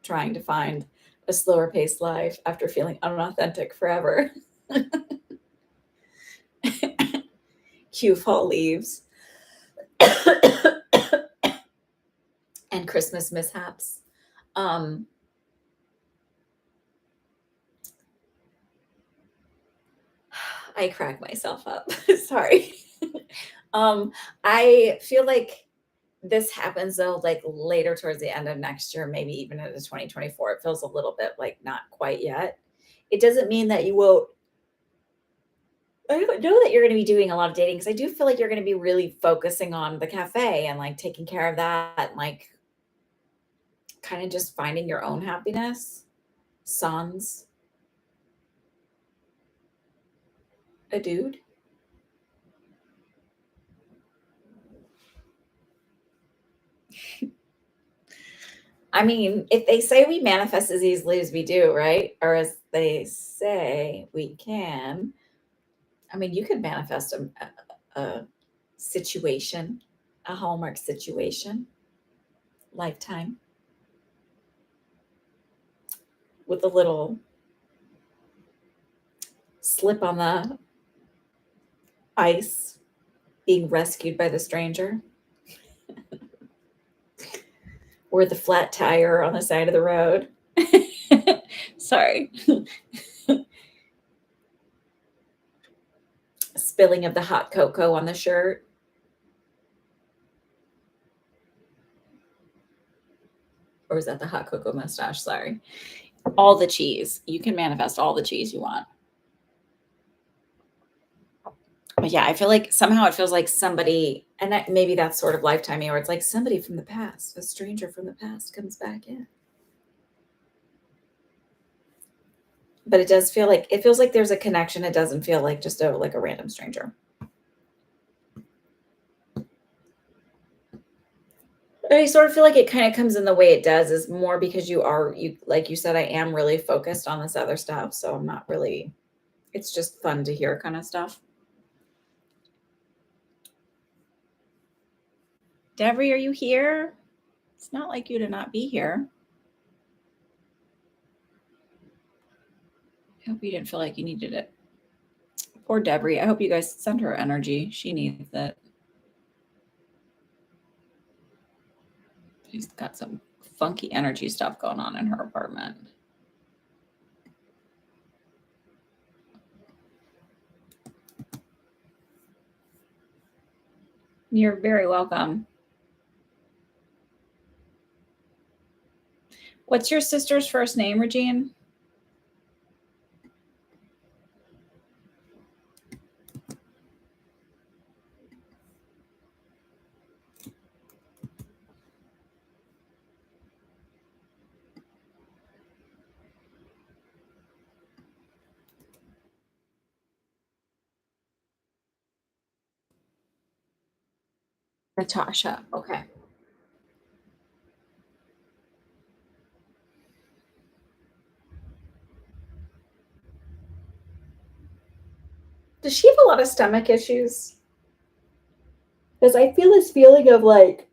trying to find a slower paced life after feeling unauthentic forever. Cue fall leaves and Christmas mishaps. I crack myself up. Sorry. I feel like this happens though, like later towards the end of next year, maybe even into 2024. It feels a little bit like not quite yet. It doesn't mean that you won't. I don't know that you're going to be doing a lot of dating because I do feel like you're going to be really focusing on the cafe and like taking care of that and like kind of just finding your own happiness. Sans a dude. I mean, if they say we manifest as easily as we do, right? Or as they say we can, I mean, you could manifest a situation, a Hallmark situation, Lifetime, with a little slip on the ice, being rescued by the stranger, or the flat tire on the side of the road. Sorry. Spilling of the hot cocoa on the shirt. Or was that the hot cocoa mustache? Sorry. All the cheese. You can manifest all the cheese you want. But yeah, I feel like somehow it feels like somebody, and maybe that's sort of Lifetime, where it's like somebody from the past, a stranger from the past comes back in. But it feels like there's a connection. It doesn't feel like just like a random stranger. I sort of feel like it kind of comes in the way it does is more because like you said, I am really focused on this other stuff. So I'm not really, it's just fun to hear kind of stuff. Devery, are you here? It's not like you to not be here. I hope you didn't feel like you needed it. Poor Devery. I hope you guys send her energy. She needs it. She's got some funky energy stuff going on in her apartment. You're very welcome. What's your sister's first name, Regine? Natasha. Okay. Does she have a lot of stomach issues? Because I feel this feeling of like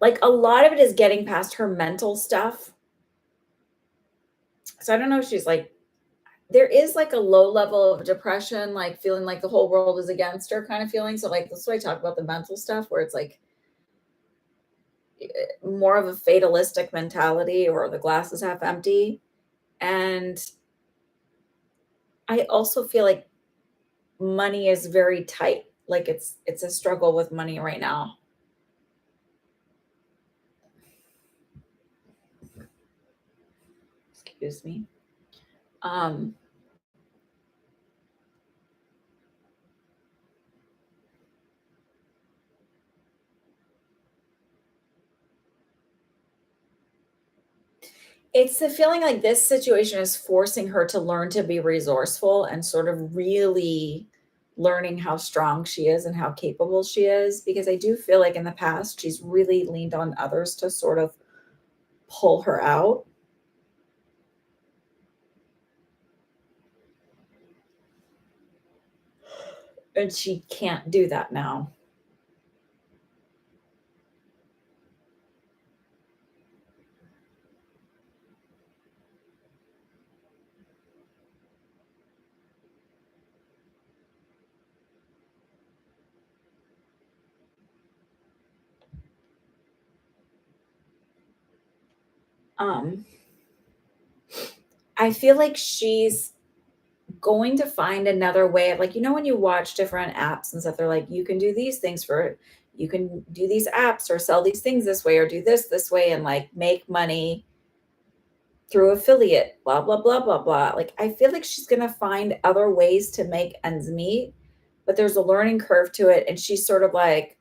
Like, a lot of it is getting past her mental stuff. So I don't know if she's like there is like a low level of depression, like feeling like the whole world is against her kind of feeling. So like that's why I talk about the mental stuff where it's like more of a fatalistic mentality or the glass is half empty. And I also feel like money is very tight. Like it's a struggle with money right now. Excuse me. Um it's the feeling like this situation is forcing her to learn to be resourceful and sort of really learning how strong she is and how capable she is because I do feel like in the past she's really leaned on others to sort of pull her out. And she can't do that now. Um, I feel like she's going to find another way of like, when you watch different apps and stuff, they're like, you can do these things for you can do these apps or sell these things this way or do this way and like make money through affiliate, blah, blah, blah, blah, blah. Like, I feel like she's gonna find other ways to make ends meet, but there's a learning curve to it. And she's sort of like,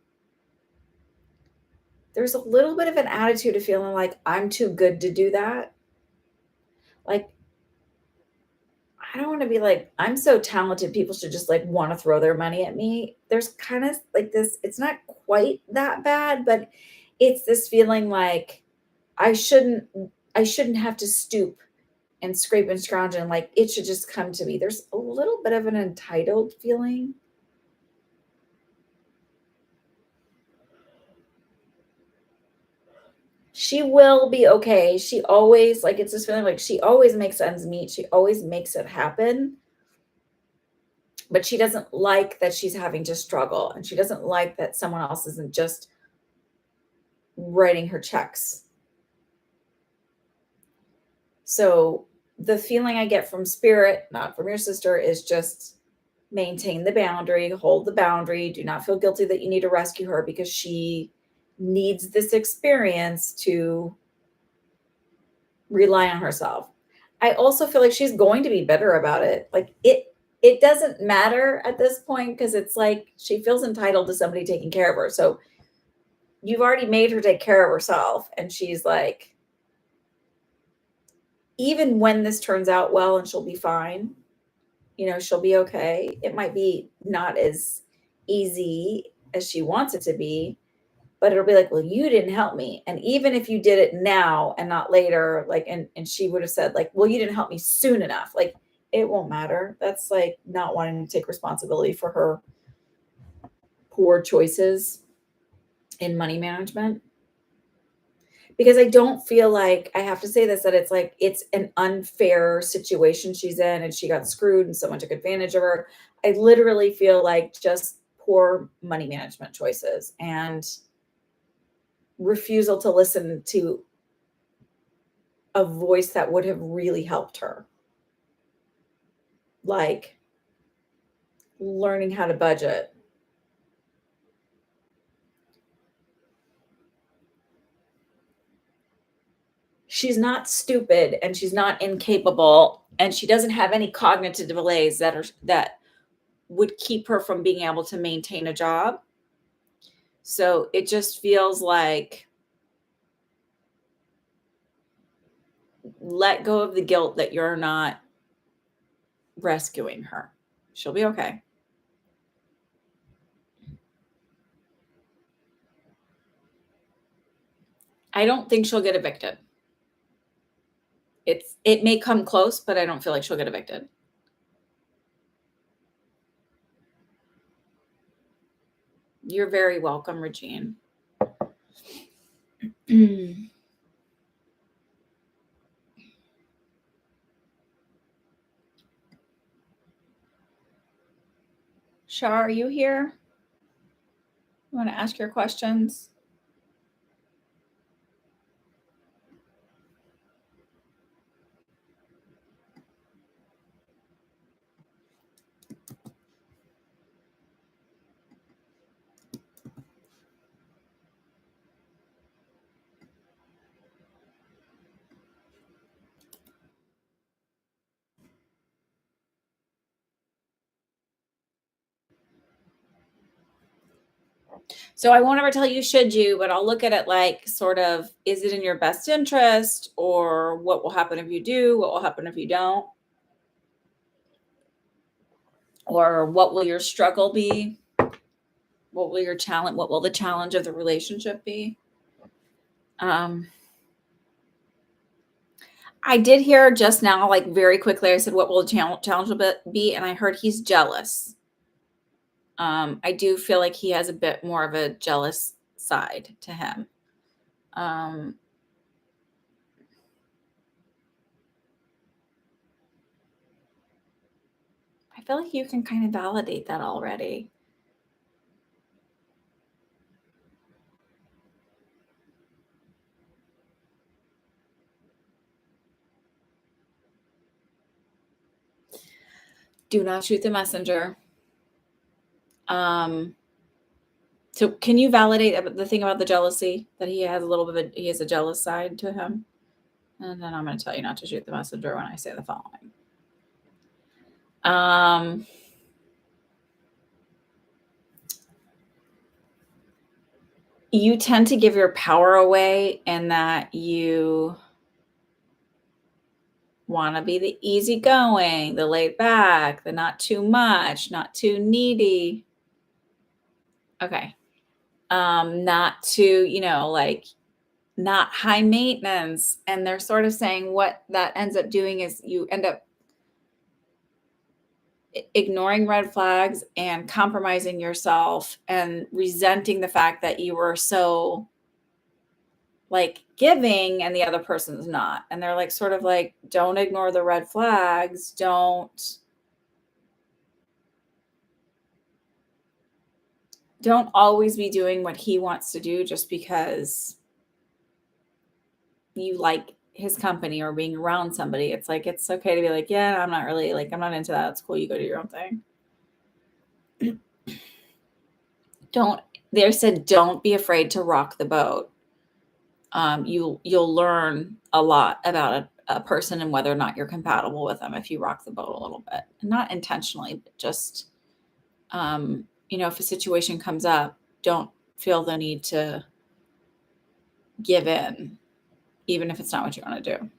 there's a little bit of an attitude of feeling like I'm too good to do that. Like, I don't want to be like, I'm so talented, people should just like want to throw their money at me. There's kind of like this, it's not quite that bad, but it's this feeling like I shouldn't I shouldn't have to stoop and scrape and scrounge and like it should just come to me. There's a little bit of an entitled feeling. She will be okay. She always like it's this feeling like she always makes ends meet. She always makes it happen, but she doesn't like that she's having to struggle and she doesn't like that someone else isn't just writing her checks. So the feeling I get from spirit, not from your sister, is just maintain the boundary, hold the boundary, do not feel guilty that you need to rescue her because she needs this experience to rely on herself. I also feel like she's going to be better about it. Like it doesn't matter at this point because it's like she feels entitled to somebody taking care of her. So you've already made her take care of herself and she's like even when this turns out well and she'll be fine, she'll be okay. It might be not as easy as she wants it to be, but it'll be like, well, you didn't help me. And even if you did it now and not later, like, and she would have said, like, well, you didn't help me soon enough. Like, it won't matter. That's like not wanting to take responsibility for her poor choices in money management. Because I don't feel like I have to say this that it's like it's an unfair situation she's in and she got screwed and someone took advantage of her. I literally feel like just poor money management choices and refusal to listen to a voice that would have really helped her. Like learning how to budget. She's not stupid and she's not incapable and she doesn't have any cognitive delays that would keep her from being able to maintain a job. So it just feels like let go of the guilt that you're not rescuing her. She'll be okay. I don't think she'll get evicted. It may come close, but I don't feel like she'll get evicted. You're very welcome, Regine. Shar, are you here? You want to ask your questions? So I won't ever tell you should you, but I'll look at it like sort of, is it in your best interest, or what will happen if you do? What will happen if you don't? Or what will your struggle be? What will your challenge? What will the challenge of the relationship be? I did hear just now, like very quickly, I said, what will the challenge be? And I heard he's jealous. I do feel like he has a bit more of a jealous side to him. Um, I feel like you can kind of validate that already. Do not shoot the messenger. So can you validate the thing about the jealousy, that he has a little bit of he has a jealous side to him? And then I'm going to tell you not to shoot the messenger when I say the following. You tend to give your power away, and that you want to be the easygoing, the laid back, the not too much, not too needy. Okay. Not too, like not high maintenance. And they're sort of saying what that ends up doing is you end up ignoring red flags and compromising yourself and resenting the fact that you were so like giving and the other person's not. And they're like, sort of like, don't ignore the red flags. Don't always be doing what he wants to do just because you like his company or being around somebody. It's like, it's okay to be like, yeah, I'm not really like, I'm not into that. It's cool. You go do your own thing. They said, don't be afraid to rock the boat. You'll learn a lot about a person and whether or not you're compatible with them if you rock the boat a little bit, and not intentionally, but just, if a situation comes up, don't feel the need to give in, even if it's not what you want to do.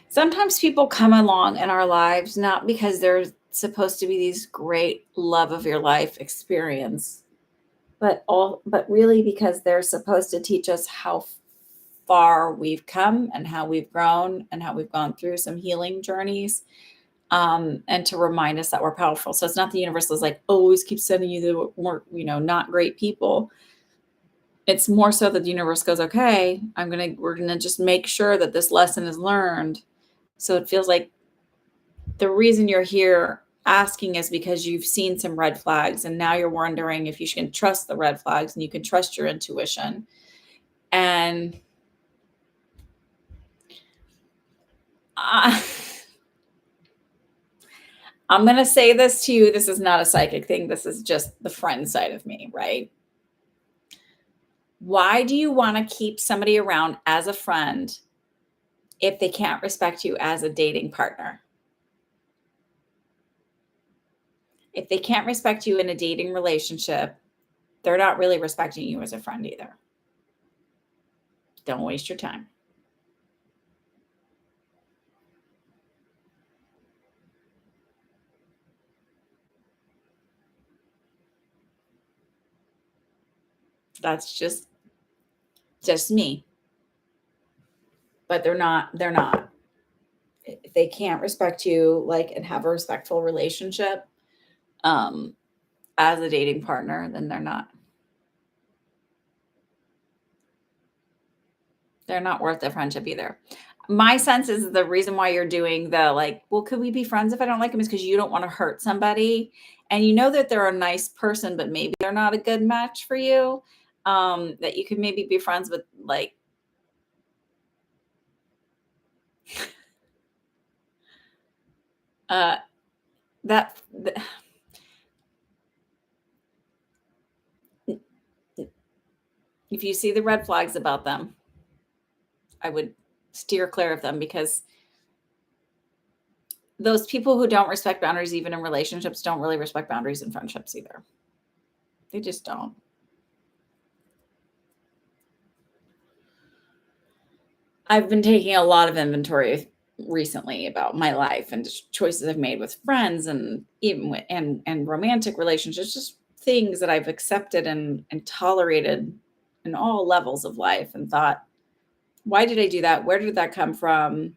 Sometimes people come along in our lives not because they're supposed to be these great love of your life experience, but really because they're supposed to teach us how far we've come and how we've grown and how we've gone through some healing journeys, and to remind us that we're powerful. So it's not the universe is like always keep sending you the more, not great people. It's more so that the universe goes, okay, we're gonna just make sure that this lesson is learned. So it feels like the reason you're here asking is because you've seen some red flags, and now you're wondering if you can trust the red flags and you can trust your intuition. And I'm going to say this to you. This is not a psychic thing. This is just the friend side of me, right? Why do you want to keep somebody around as a friend if they can't respect you as a dating partner? If they can't respect you in a dating relationship, they're not really respecting you as a friend either. Don't waste your time. That's just me. But they're not. If they can't respect you, like, and have a respectful relationship, as a dating partner, then they're not worth the friendship either. My sense is the reason why you're doing the like, well, could we be friends if I don't like him is because you don't want to hurt somebody. And you know that they're a nice person, but maybe they're not a good match for you. That you could maybe be friends with like uh that if you see the red flags about them, I would steer clear of them because those people who don't respect boundaries, even in relationships, don't really respect boundaries in friendships either. They just don't. I've been taking a lot of inventory recently about my life and just choices I've made with friends and even with and romantic relationships, just things that I've accepted and tolerated in all levels of life and thought, why did I do that? Where did that come from?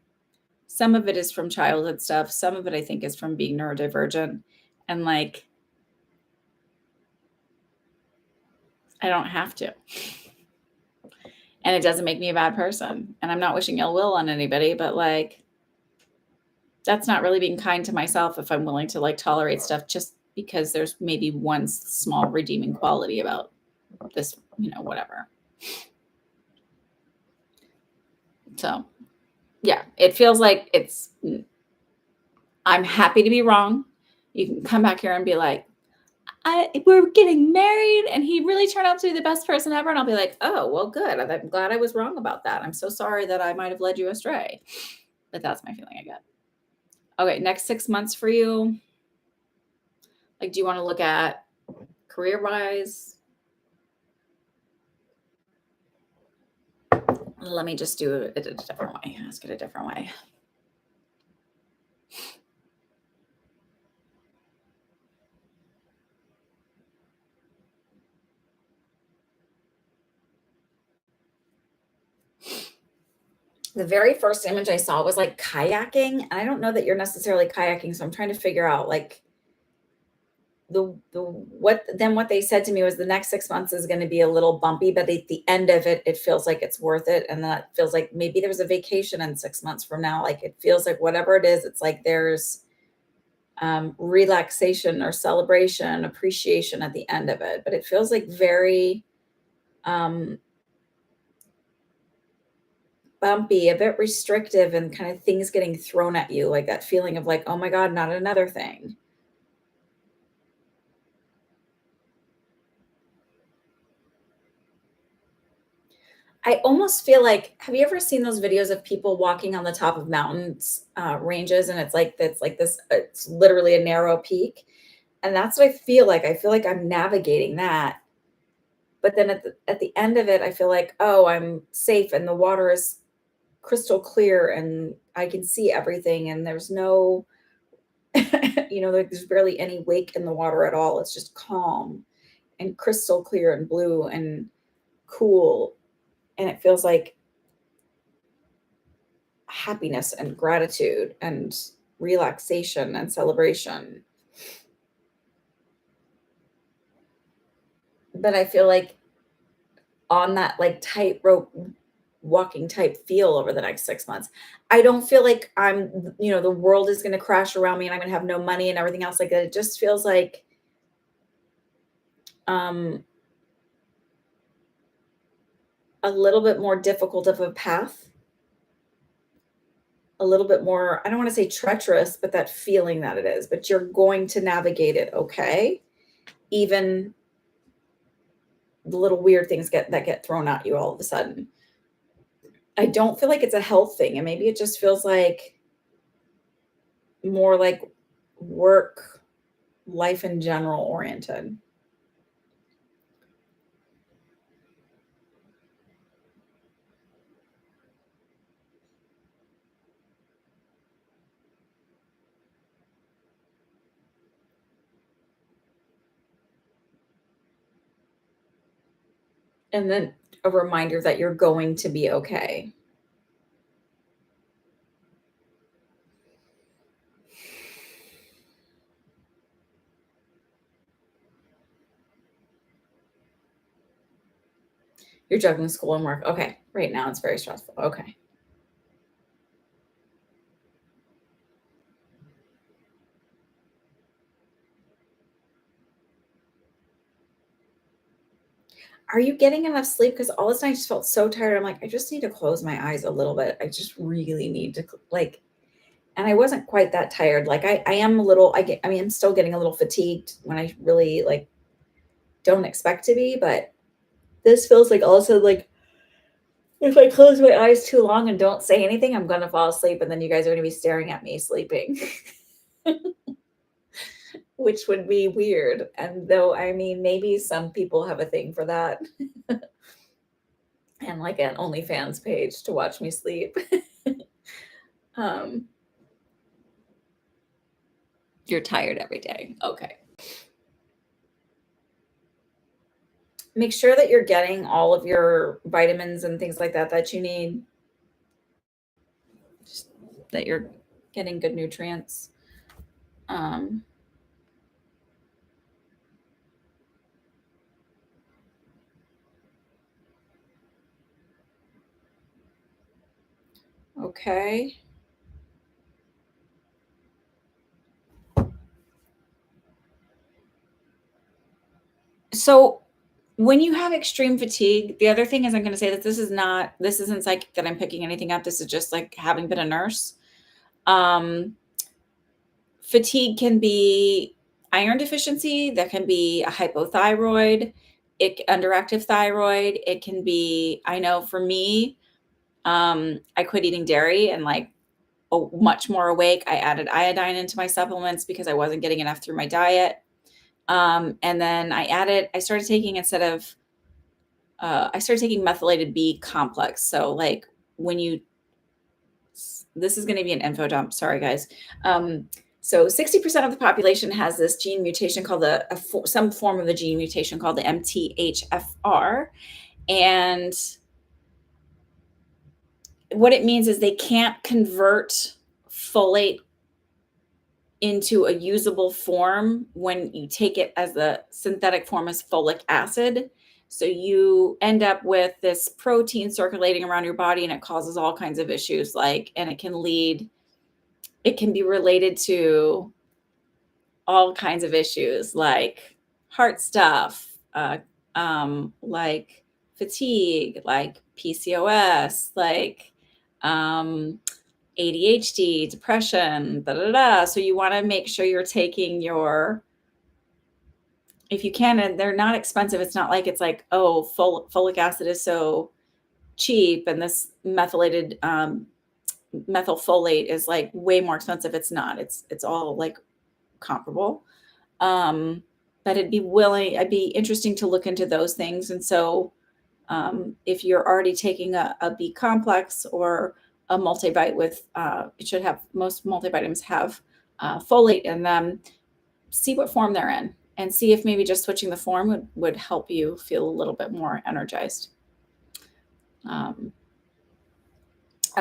Some of it is from childhood stuff. Some of it I think is from being neurodivergent. And like, I don't have to. And it doesn't make me a bad person. And I'm not wishing ill will on anybody, but like, that's not really being kind to myself if I'm willing to like tolerate stuff just because there's maybe one small redeeming quality about this, whatever. So, yeah, it feels like I'm happy to be wrong. You can come back here and be like, we're getting married and he really turned out to be the best person ever. And I'll be like, oh, well, good. I'm glad I was wrong about that. I'm so sorry that I might have led you astray. But that's my feeling I get. Okay, next 6 months for you. Like, do you want to look at career wise? Let me just do it a different way. Ask it a different way. The very first image I saw was like kayaking. And I don't know that you're necessarily kayaking. So I'm trying to figure out like what they said to me was the next 6 months is going to be a little bumpy, but at the end of it, it feels like it's worth it. And that feels like maybe there's a vacation in 6 months from now. Like it feels like whatever it is, it's like there's relaxation or celebration, appreciation at the end of it. But it feels like very um, bumpy, a bit restrictive, and kind of things getting thrown at you, like that feeling of like, oh my God, not another thing. I almost feel like, have you ever seen those videos of people walking on the top of mountains, ranges, and it's like this, it's literally a narrow peak, and that's what I feel like. I feel like I'm navigating that, but then at the end of it, I feel like, oh, I'm safe, and the water is crystal clear, and I can see everything, and there's no, like there's barely any wake in the water at all. It's just calm and crystal clear and blue and cool, and it feels like happiness and gratitude and relaxation and celebration. But I feel like on that like tightrope walking type feel over the next 6 months, I don't feel like the world is going to crash around me and I'm going to have no money and everything else like that. It just feels like um, a little bit more difficult of a path, a little bit more, I don't want to say treacherous, but that feeling that it is, but you're going to navigate it okay. Even the little weird things get thrown at you all of a sudden. I don't feel like it's a health thing, and maybe it just feels like more like work, life in general oriented. And then a reminder that you're going to be okay. You're juggling school and work. Okay. Right now it's very stressful. Okay. Are you getting enough sleep? Because all this night I just felt so tired. I'm like, I just need to close my eyes a little bit. I just really need to like, and I wasn't quite that tired. Like I am a little, I mean, I'm still getting a little fatigued when I really like don't expect to be, but this feels like also like if I close my eyes too long and don't say anything, I'm gonna fall asleep, and then you guys are gonna be staring at me sleeping, which would be weird. And though, I mean, maybe some people have a thing for that, and like an OnlyFans page to watch me sleep. um, you're tired every day. Okay. Make sure that you're getting all of your vitamins and things like that that you need. Just that you're getting good nutrients. Um, okay. So when you have extreme fatigue, the other thing is I'm going to say that this isn't psychic that I'm picking anything up. This is just like having been a nurse. Um, Fatigue can be iron deficiency, that can be a hypothyroid, underactive thyroid. It can be, I know for me, I quit eating dairy and like much more awake. I added iodine into my supplements because I wasn't getting enough through my diet. And then I started taking instead of I started taking methylated B complex. So like when you, this is going to be an info dump. Sorry, guys. So 60% of the population has this gene mutation called some form of the gene mutation called the MTHFR. And what it means is they can't convert folate into a usable form when you take it as the synthetic form as folic acid. So you end up with this protein circulating around your body and it causes all kinds of issues and it can be related to all kinds of issues like heart stuff, like fatigue, like PCOS, like ADHD, depression, da da da. So you want to make sure you're taking if you can, and they're not expensive. It's not like it's like, oh, folic acid is so cheap, and this methylated methylfolate is like way more expensive. It's not. It's all like comparable. But I'd be interesting to look into those things. And so if you're already taking a B complex or a multivite with, most multivitamins have folate in them, see what form they're in and see if maybe just switching the form would help you feel a little bit more energized. Of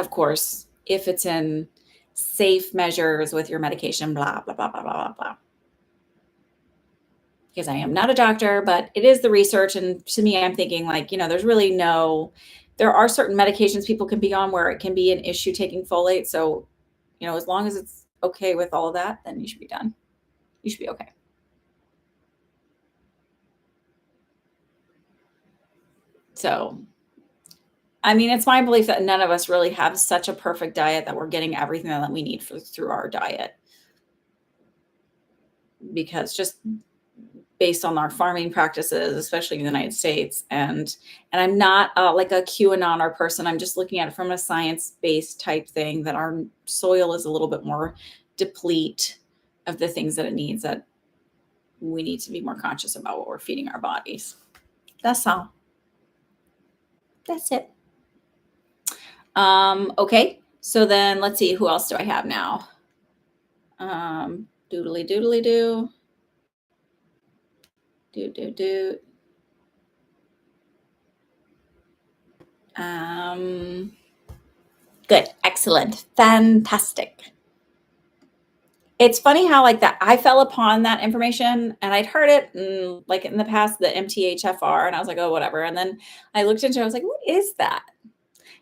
course, if it's in safe measures with your medication, blah, blah, blah, blah, blah, blah, blah. Because I am not a doctor, but it is the research. And to me, I'm thinking like, there are certain medications people can be on where it can be an issue taking folate. So, as long as it's okay with all of that, then you should be done. You should be okay. So, I mean, it's my belief that none of us really have such a perfect diet that we're getting everything that we need through our diet. Because just based on our farming practices, especially in the United States. And I'm not like a QAnon person. I'm just looking at it from a science-based type thing that our soil is a little bit more deplete of the things that it needs, that we need to be more conscious about what we're feeding our bodies. That's all. That's it. Okay. So then let's see, who else do I have now? Doodly doodly do. Do. Good. Excellent. Fantastic. It's funny how like that I fell upon that information and I'd heard it like in the past, the MTHFR, and I was like, oh, whatever. And then I looked into it, I was like, what is that?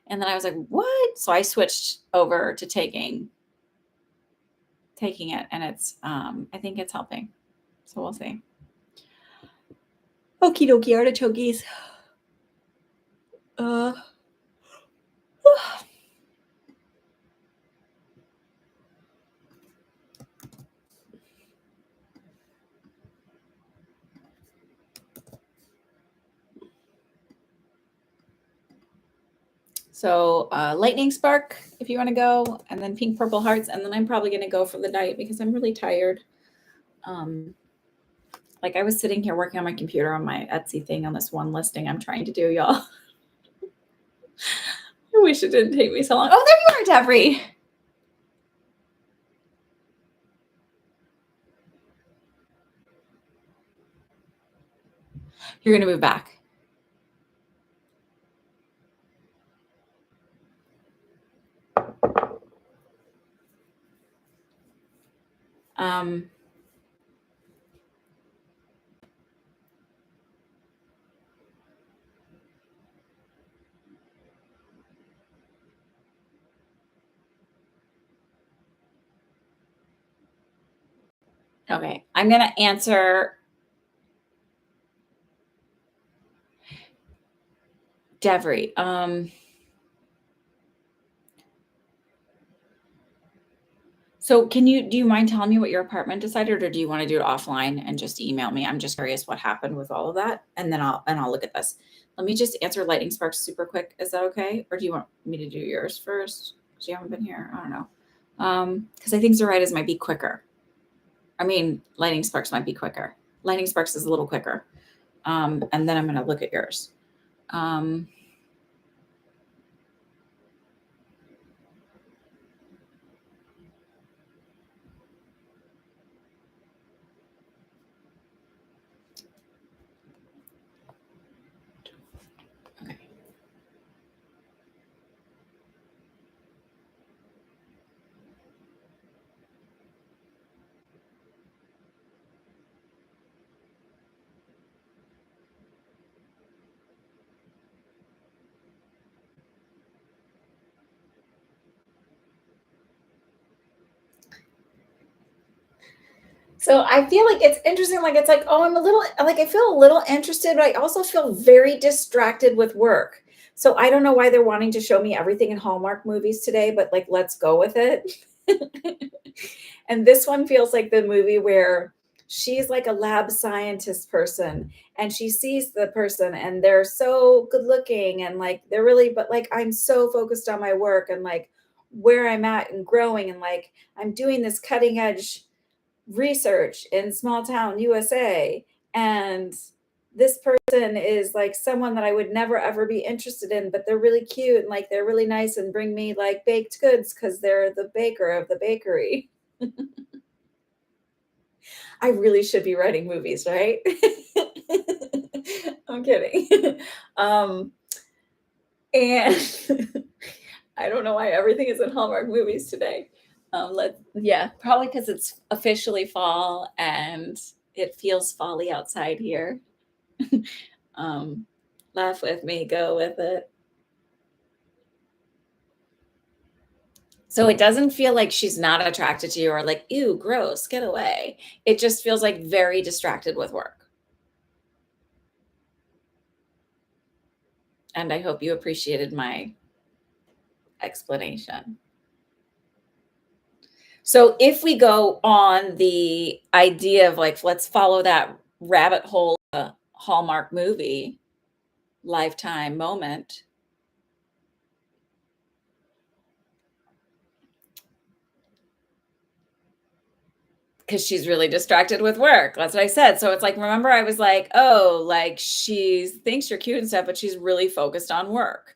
And then I was like, what? So I switched over to taking it, and it's I think it's helping. So we'll see. Okie dokie artichokes. Uh So lightning spark if you want to go, and then pink purple hearts, and then I'm probably going to go for the night because I'm really tired. Like I was sitting here working on my computer on my Etsy thing on this one listing I'm trying to do, y'all. I wish it didn't take me so long. Oh, there you are, Devery. You're going to move back. Um, okay, I'm going to answer Devery. So do you mind telling me what your apartment decided, or do you want to do it offline and just email me? I'm just curious what happened with all of that. And then I'll look at this. Let me just answer lightning sparks super quick. Is that okay? Or do you want me to do yours first? Because you haven't been here. I don't know. Because I think Zoraita's might be quicker. I mean, lightning sparks might be quicker. Lightning sparks is a little quicker. And then I'm gonna look at yours. Okay. So I feel like it's interesting. Like it's like, oh, I'm a little like I feel a little interested, but I also feel very distracted with work. So I don't know why they're wanting to show me everything in Hallmark movies today, but like let's go with it. And this one feels like the movie where she's like a lab scientist person and she sees the person and they're so good looking and like they're really, but like I'm so focused on my work and like where I'm at and growing and like I'm doing this cutting edge research in small town USA, and this person is like someone that I would never ever be interested in, but they're really cute and like they're really nice and bring me like baked goods because they're the baker of the bakery. I really should be writing movies, right? I'm kidding. um and I don't know why everything is in Hallmark movies today. Yeah, probably because it's officially fall and it feels folly outside here. um, Laugh with me, go with it. So it doesn't feel like she's not attracted to you or like, ew, gross, get away. It just feels like very distracted with work. And I hope you appreciated my explanation. So if we go on the idea of like, let's follow that rabbit hole, Hallmark movie, Lifetime moment, because she's really distracted with work. That's what I said. So it's like, remember, I was like, oh, like she thinks you're cute and stuff, but she's really focused on work.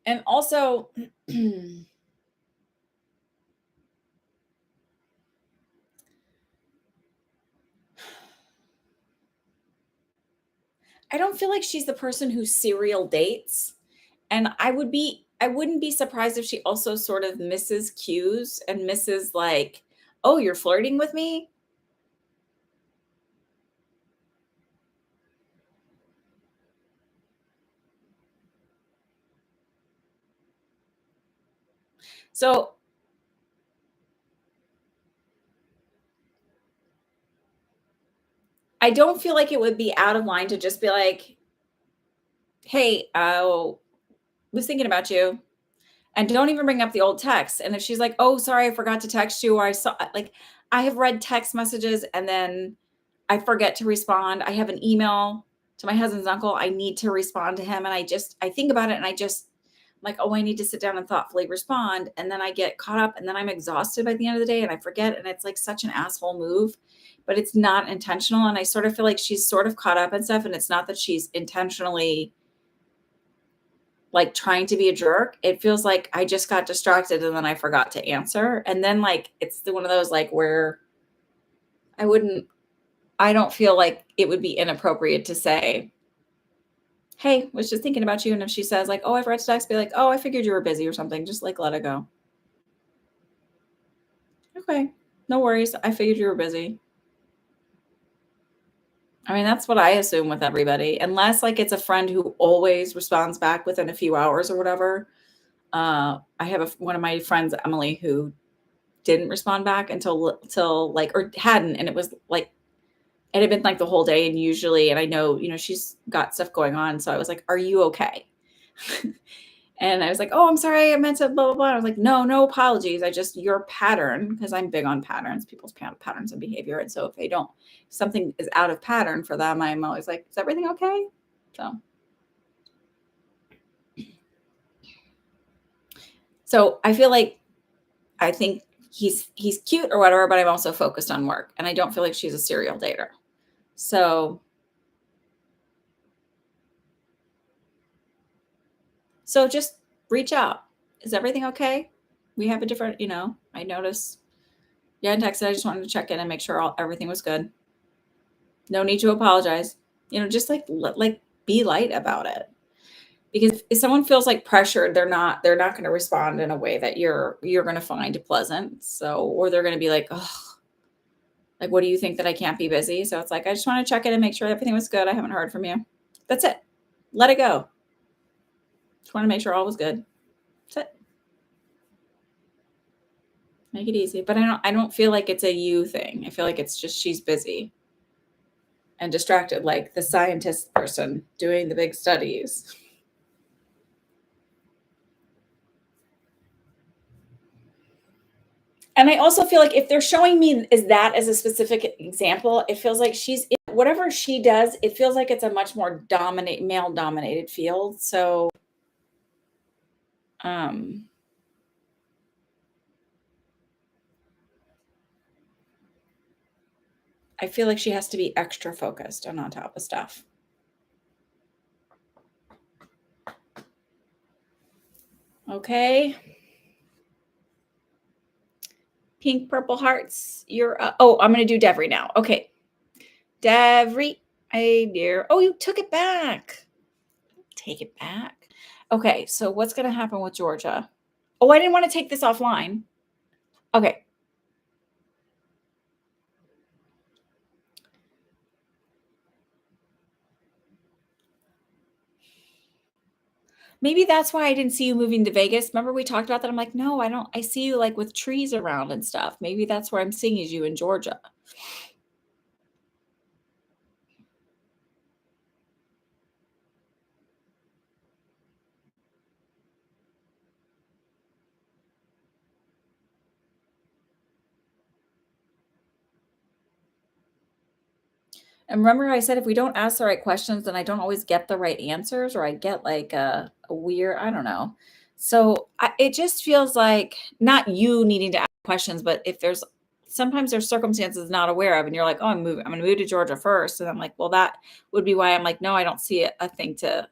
And also, I don't feel like she's the person who serial dates. And I wouldn't be surprised if she also sort of misses cues and misses like, "Oh, you're flirting with me?" So, I don't feel like it would be out of line to just be like, "Hey, was thinking about you." And don't even bring up the old text. And if she's like, "Oh, sorry, I forgot to text you," or I saw like I have read text messages and then I forget to respond. I have an email to my husband's uncle. I need to respond to him. And I think about it and I'm like, oh, I need to sit down and thoughtfully respond. And then I get caught up and then I'm exhausted by the end of the day and I forget. And it's like such an asshole move, but it's not intentional. And I sort of feel like she's sort of caught up and stuff. And it's not that she's intentionally like trying to be a jerk. It feels like I just got distracted and then I forgot to answer. And then like it's one of those like where I wouldn't I don't feel like it would be inappropriate to say, "Hey, was just thinking about you." And if she says like, "Oh, I forgot to text," be like, "Oh, I figured you were busy or something." Just like let it go. Okay. No worries. I figured you were busy. I mean, that's what I assume with everybody, unless like it's a friend who always responds back within a few hours or whatever. I have one of my friends, Emily, who didn't respond back until like or hadn't, and it was like it had been like the whole day. And usually, and I know she's got stuff going on, so I was like, "Are you okay?" And I was like, "Oh, I'm sorry, I meant to blah blah blah." I was like, "No, no apologies. I just your pattern because I'm big on patterns, people's patterns and behavior, and so if they don't, if something is out of pattern for them, I'm always like, is everything okay?" So, I feel like I think he's cute or whatever, but I'm also focused on work, and I don't feel like she's a serial dater. So just reach out. Is everything okay? We have a different, I notice. Yeah, and texted. I just wanted to check in and make sure everything was good. No need to apologize. Just like be light about it. Because if someone feels like pressured, they're not going to respond in a way that you're going to find pleasant. So, or they're going to be like, oh, like, what do you think that I can't be busy? So it's like, I just want to check in and make sure everything was good. I haven't heard from you. That's it. Let it go. Just want to make sure all was good. That's it. Make it easy. But I don't feel like it's a you thing. I feel like it's just she's busy and distracted, like the scientist person doing the big studies. And I also feel like if they're showing me is that as a specific example, it feels like whatever she does, it feels like it's a much more male dominated field. So um I feel like she has to be extra focused and on top of stuff. Okay. Pink purple hearts. I'm gonna do Devry now. Okay. Devry, hey dear. Oh, you took it back. Take it back. Okay, so what's gonna happen with Georgia? Oh, I didn't want to take this offline. Okay. Maybe that's why I didn't see you moving to Vegas. Remember we talked about that? I'm like, no, I don't. I see you like with trees around and stuff. Maybe that's where I'm seeing is you in Georgia. And remember, I said if we don't ask the right questions, then I don't always get the right answers, or I get like a weird, I don't know. So it just feels like not you needing to ask questions, but if sometimes there's circumstances not aware of, and you're like, oh, I'm going to move to Georgia first. And I'm like, well, that would be why I'm like, no, I don't see a thing to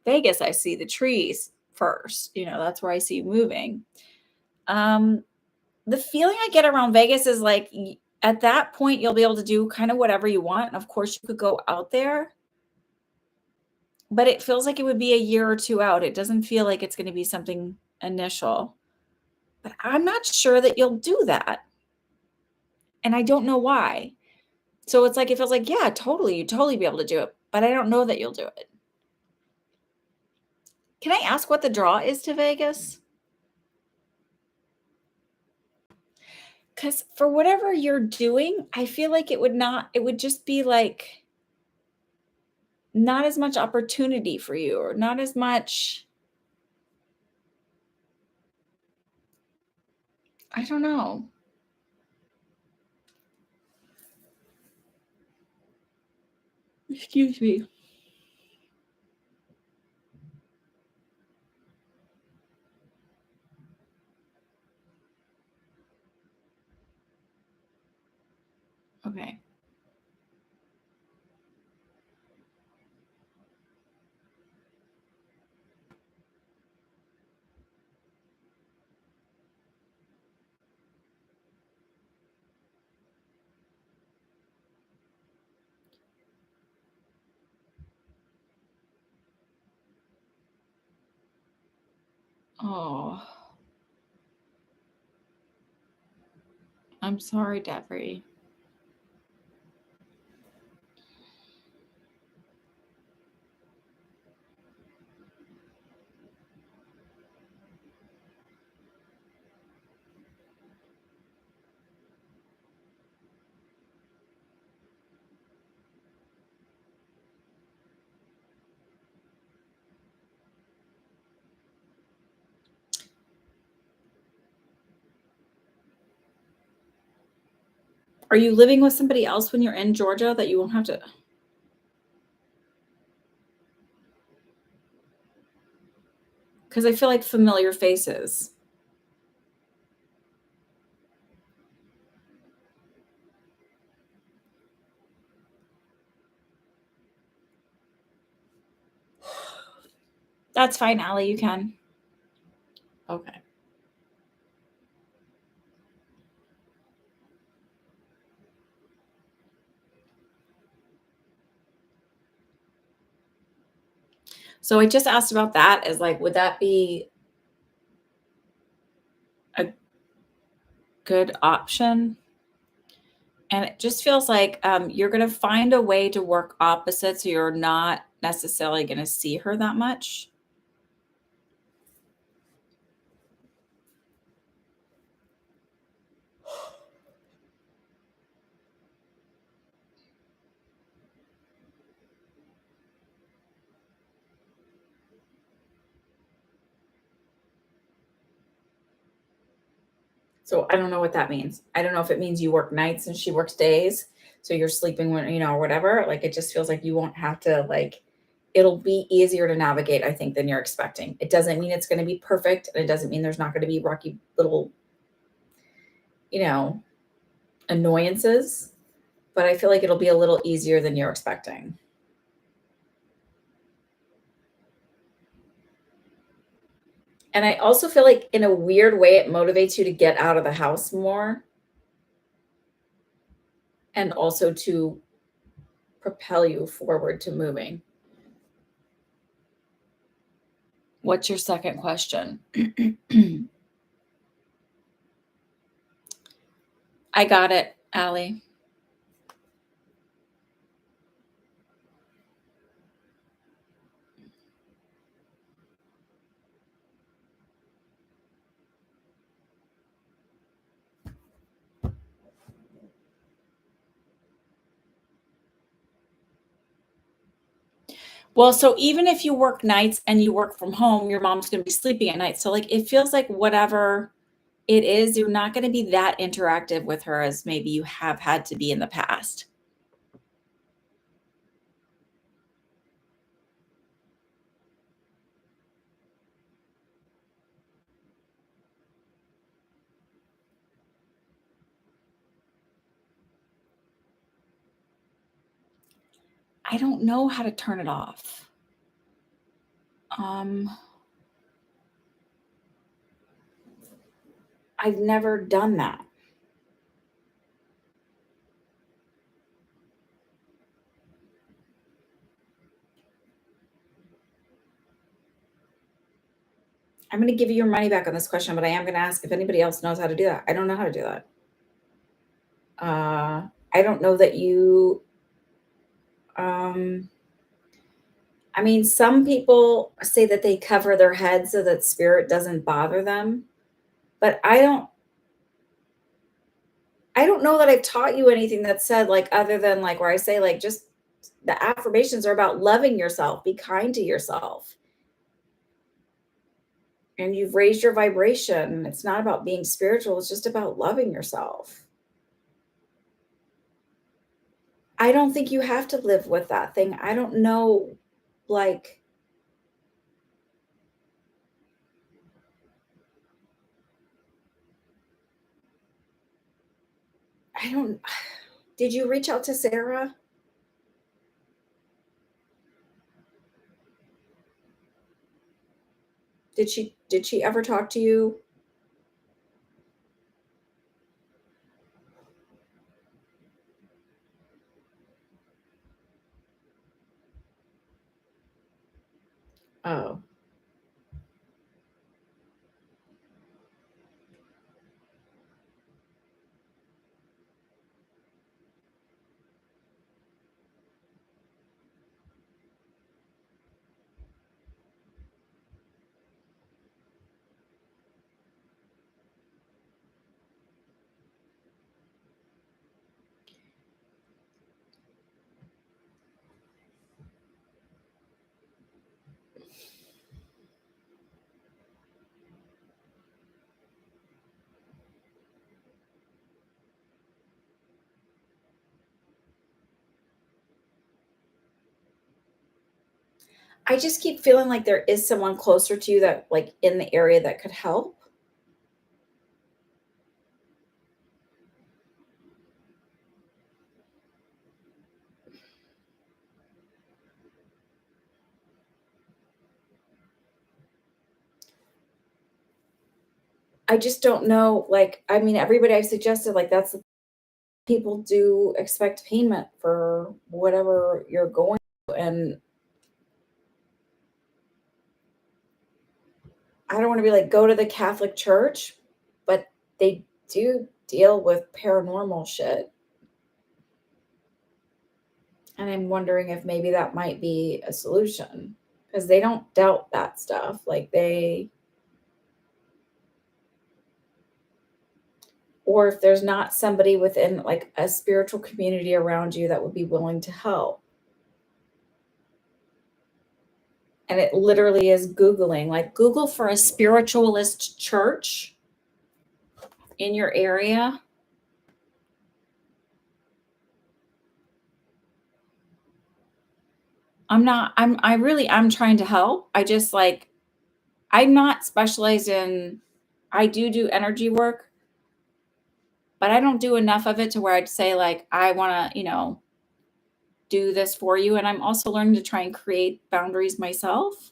Vegas. I see the trees first. That's where I see you moving. Um, the feeling I get around Vegas is like at that point you'll be able to do kind of whatever you want. And of course, you could go out there but it feels like it would be a year or 2 out. It doesn't feel like it's gonna be something initial, but I'm not sure that you'll do that, and I don't know why. So it's like it feels like, yeah, totally, you'd totally be able to do it, but I don't know that you'll do it. Can I ask what the draw is to Vegas? Because for whatever you're doing, I feel like it would just be like not as much opportunity for you or not as much. I don't know. Excuse me. Okay. Oh, I'm sorry, Deborah. Are you living with somebody else when you're in Georgia that you won't have to? Because I feel like familiar faces. That's fine, Allie, you can. Okay. So I just asked about that as like, would that be a good option? And it just feels like you're going to find a way to work opposite so you're not necessarily going to see her that much. So I don't know what that means. I don't know if it means you work nights and she works days. So you're sleeping when, or whatever. Like it just feels like you won't have to, like, it'll be easier to navigate, I think, than you're expecting. It doesn't mean it's going to be perfect. And it doesn't mean there's not going to be rocky little, you know, annoyances. But I feel like it'll be a little easier than you're expecting. And I also feel like in a weird way, it motivates you to get out of the house more and also to propel you forward to moving. What's your second question? I got it, Allie. Well, so even if you work nights and you work from home, your mom's gonna be sleeping at night. So, like, it feels like whatever it is, you're not gonna be that interactive with her as maybe you have had to be in the past. I don't know how to turn it off. Um, I've never done that. I'm going to give you your money back on this question, but I am going to ask if anybody else knows how to do that. I don't know how to do that. I don't know that you, um, I mean, some people say that they cover their head so that spirit doesn't bother them, but I don't know that I've taught you anything that said like other than like where I say like just the affirmations are about loving yourself, be kind to yourself. And you've raised your vibration. It's not about being spiritual, it's just about loving yourself. I don't think you have to live with that thing. I don't know, like, I don't did you reach out to Sarah? Did she ever talk to you? Oh. I just keep feeling like there is someone closer to you that like in the area that could help. I just don't know, like, I mean, everybody I've suggested, like, that's people do expect payment for whatever you're going through, and I don't wanna be like, "Go to the Catholic Church," but they do deal with paranormal shit, and I'm wondering if maybe that might be a solution because they don't doubt that stuff, like, they or if there's not somebody within, like, a spiritual community around you that would be willing to help. And it literally is Googling, like, Google for a spiritualist church in your area. I really I'm trying to help. I just like I'm not specialized in I do energy work, but I don't do enough of it to where I'd say like I want to, do this for you, and I'm also learning to try and create boundaries myself.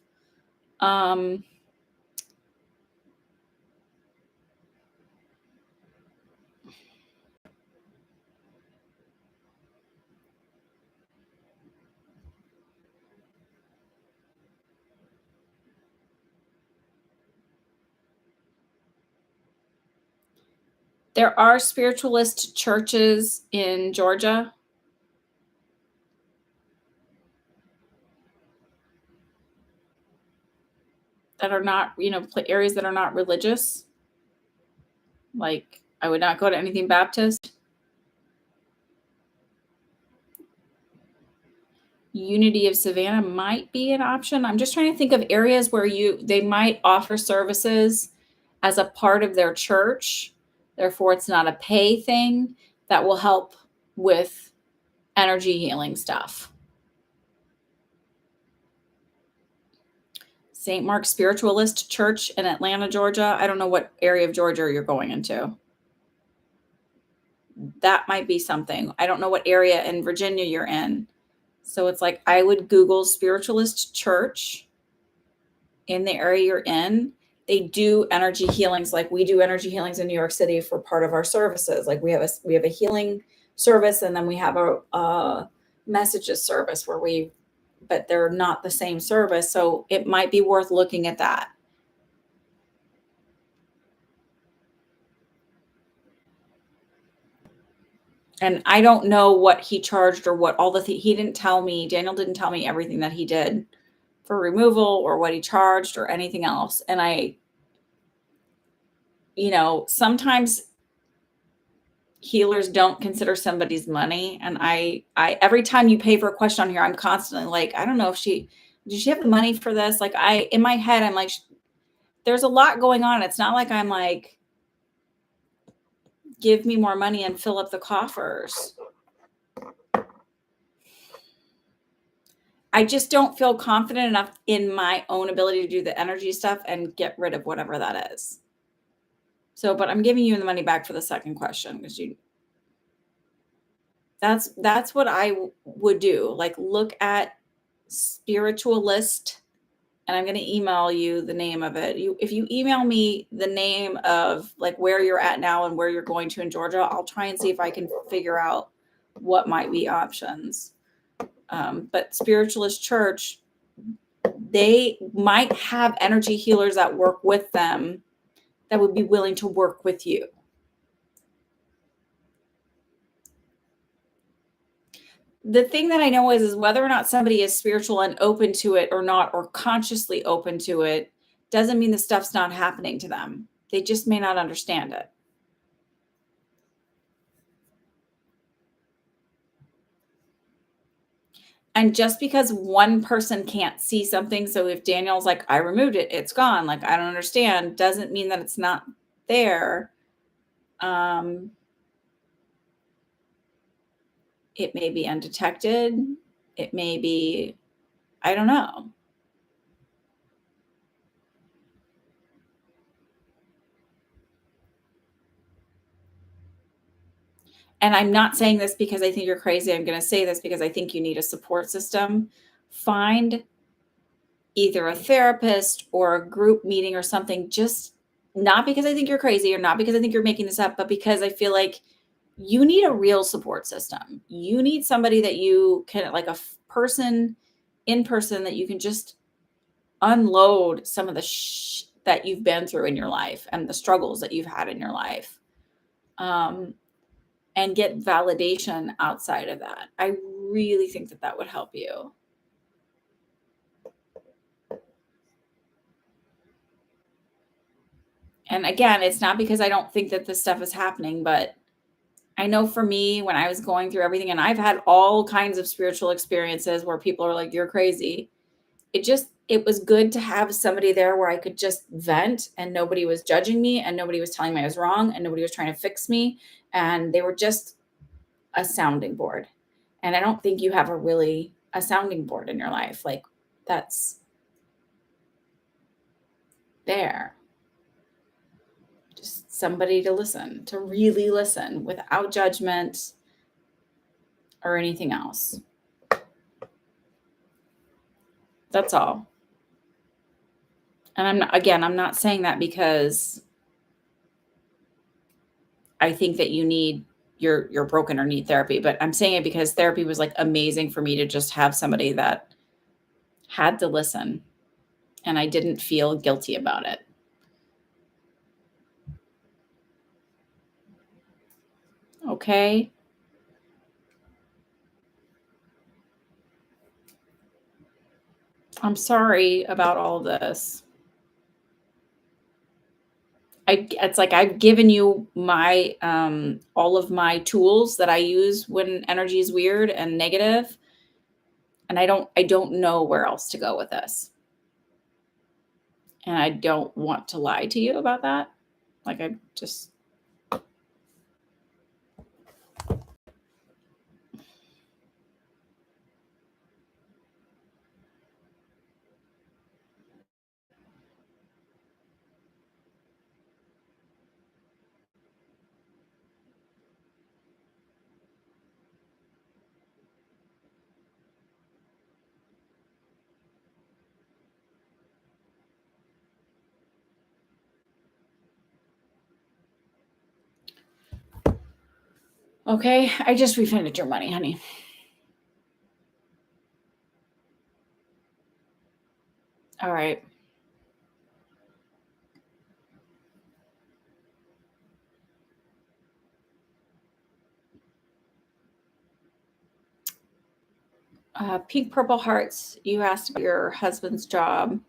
Um there are spiritualist churches in Georgia that are not, areas that are not religious. Like I would not go to anything Baptist. Unity of Savannah might be an option. I'm just trying to think of areas where they might offer services as a part of their church. Therefore, it's not a pay thing that will help with energy healing stuff. St. Mark Spiritualist Church in Atlanta, Georgia. I don't know what area of Georgia you're going into. That might be something. I don't know what area in Virginia you're in. So it's like I would Google Spiritualist Church in the area you're in. They do energy healings like we do energy healings in New York City for part of our services. Like we have a healing service, and then we have a messages service where but they're not the same service. So it might be worth looking at that. And I don't know what he charged or what all he didn't tell me. Daniel didn't tell me everything that he did for removal or what he charged or anything else. And sometimes healers don't consider somebody's money. And I every time you pay for a question on here, I'm constantly like, I don't know if did she have the money for this? Like in my head, I'm like, there's a lot going on. It's not like I'm like, give me more money and fill up the coffers. I just don't feel confident enough in my own ability to do the energy stuff and get rid of whatever that is. So, but I'm giving you the money back for the second question because that's what I would do. Like look at Spiritualist, and I'm going to email you the name of it. If you email me the name of like where you're at now and where you're going to in Georgia, I'll try and see if I can figure out what might be options. But Spiritualist Church, they might have energy healers that work with them that would be willing to work with you. The thing that I know is whether or not somebody is spiritual and open to it or not, or consciously open to it, doesn't mean the stuff's not happening to them. They just may not understand it. And just because one person can't see something, so if Daniel's like, I removed it, it's gone, like, I don't understand, doesn't mean that it's not there. It may be undetected. It may be, I don't know. And I'm not saying this because I think you're crazy. I'm going to say this because I think you need a support system. Find either a therapist or a group meeting or something, just not because I think you're crazy or not because I think you're making this up, but because I feel like you need a real support system. You need somebody that you can, like a person in person, that you can just unload some of the that you've been through in your life and the struggles that you've had in your life. And get validation outside of that. I really think that that would help you. And again, it's not because I don't think that this stuff is happening, but I know for me, when I was going through everything, and I've had all kinds of spiritual experiences where people are like, you're crazy. It was good to have somebody there where I could just vent and nobody was judging me and nobody was telling me I was wrong and nobody was trying to fix me. And they were just a sounding board. And I don't think you have a sounding board in your life. Like that's there. Just somebody to listen, to really listen without judgment or anything else. That's all. And I'm not saying that because I think that you're broken or need therapy, but I'm saying it because therapy was like amazing for me to just have somebody that had to listen and I didn't feel guilty about it. Okay. I'm sorry about all of this. It's like I've given you my all of my tools that I use when energy is weird and negative, and I don't know where else to go with this. And I don't want to lie to you about that. Like I just okay, I just refunded your money, honey. All right. Pink Purple Hearts, you asked about your husband's job.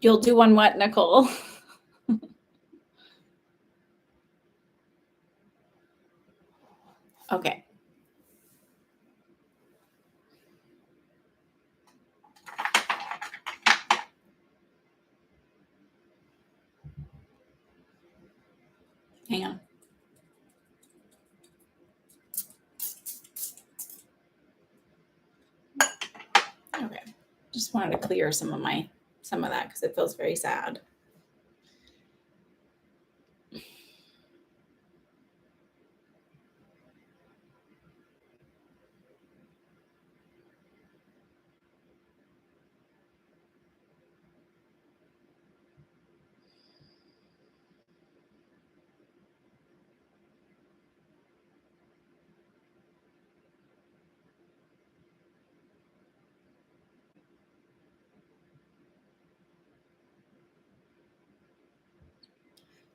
You'll do one what, Nicole? Okay. Hang on. Okay. Just wanted to clear some of that because it feels very sad.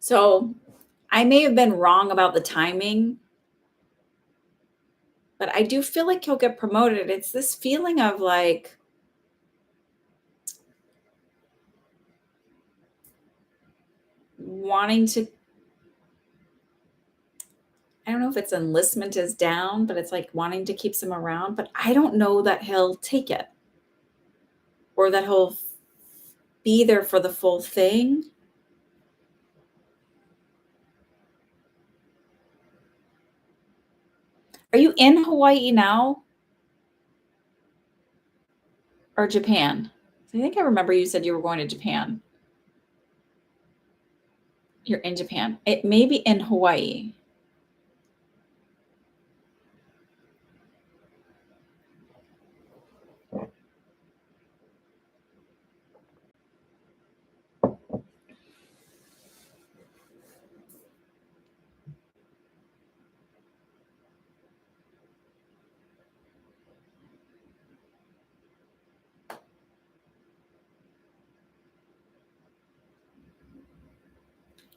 So I may have been wrong about the timing, but I do feel like he'll get promoted. It's this feeling of like wanting to, I don't know if it's enlistment is down, but it's like wanting to keep him around. But I don't know that he'll take it or that he'll be there for the full thing. Are you in Hawaii now or Japan? I think I remember you said you were going to Japan. You're in Japan. It may be in Hawaii.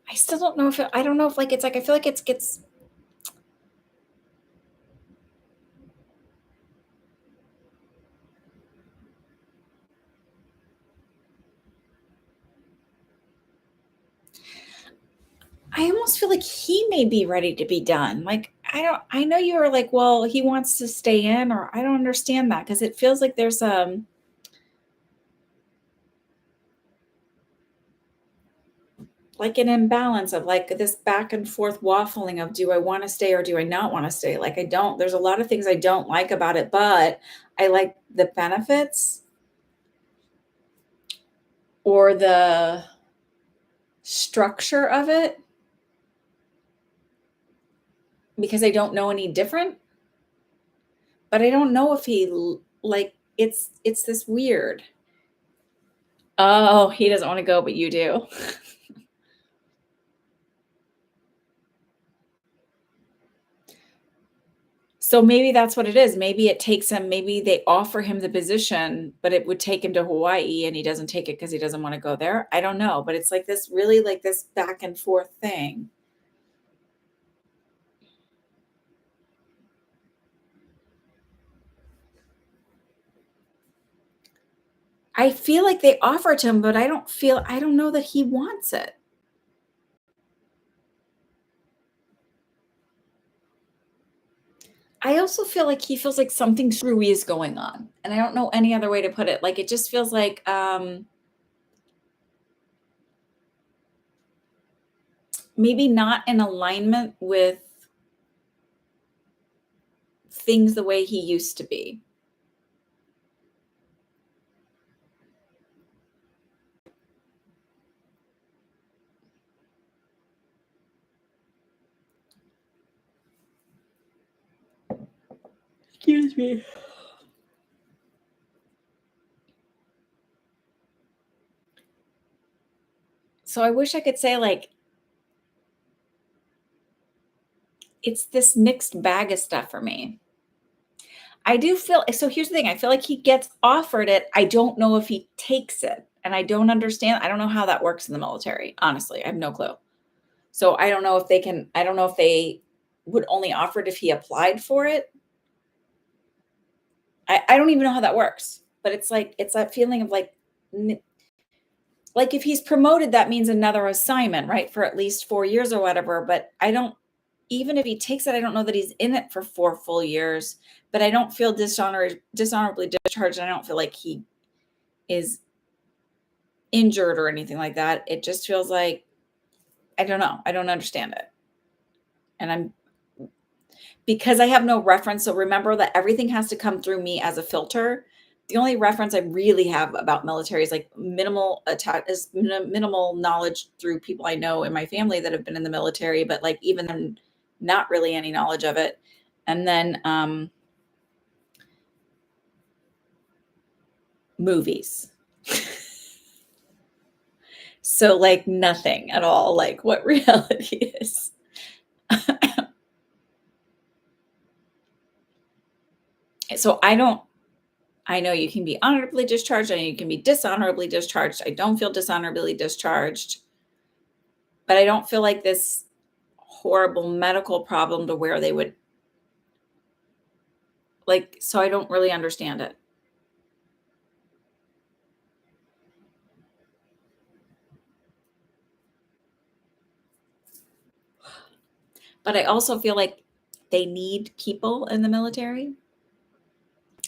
I still don't know if I don't know if like it's like I feel like it gets. I almost feel like he may be ready to be done. Like I know you were like, well, he wants to stay in, or I don't understand that because it feels like there's like an imbalance of like this back and forth waffling of do I want to stay or do I not want to stay? Like I don't, there's a lot of things I don't like about it, but I like the benefits or the structure of it because I don't know any different. But I don't know if he like it's this weird. Oh, he doesn't want to go, but you do. So maybe that's what it is. Maybe it takes him, maybe they offer him the position, but it would take him to Hawaii and he doesn't take it because he doesn't want to go there. I don't know, but it's like this really like this back and forth thing. I feel like they offer it to him, but I don't know that he wants it. I also feel like he feels like something screwy is going on. And I don't know any other way to put it. Like it just feels like maybe not in alignment with things the way he used to be. Excuse me. So I wish I could say like it's this mixed bag of stuff for me. I do feel so here's the thing, I feel like he gets offered it. I don't know if he takes it. And I don't understand. I don't know how that works in the military. Honestly, I have no clue. So I don't know if they would only offer it if he applied for it. I don't even know how that works. But it's like it's that feeling of like if he's promoted, that means another assignment, right? For at least 4 years or whatever. But I don't even if he takes it, I don't know that he's in it for 4 full years. But I don't feel dishonorably discharged. And I don't feel like he is injured or anything like that. It just feels like I don't know. I don't understand it. And I'm because I have no reference. So remember that everything has to come through me as a filter. The only reference I really have about military is like minimal knowledge through people I know in my family that have been in the military, but like even then, not really any knowledge of it. And then movies. So like nothing at all, like what reality is. So I know you can be honorably discharged and you can be dishonorably discharged. I don't feel dishonorably discharged, but I don't feel like this horrible medical problem to where they would like, so I don't really understand it. But I also feel like they need people in the military.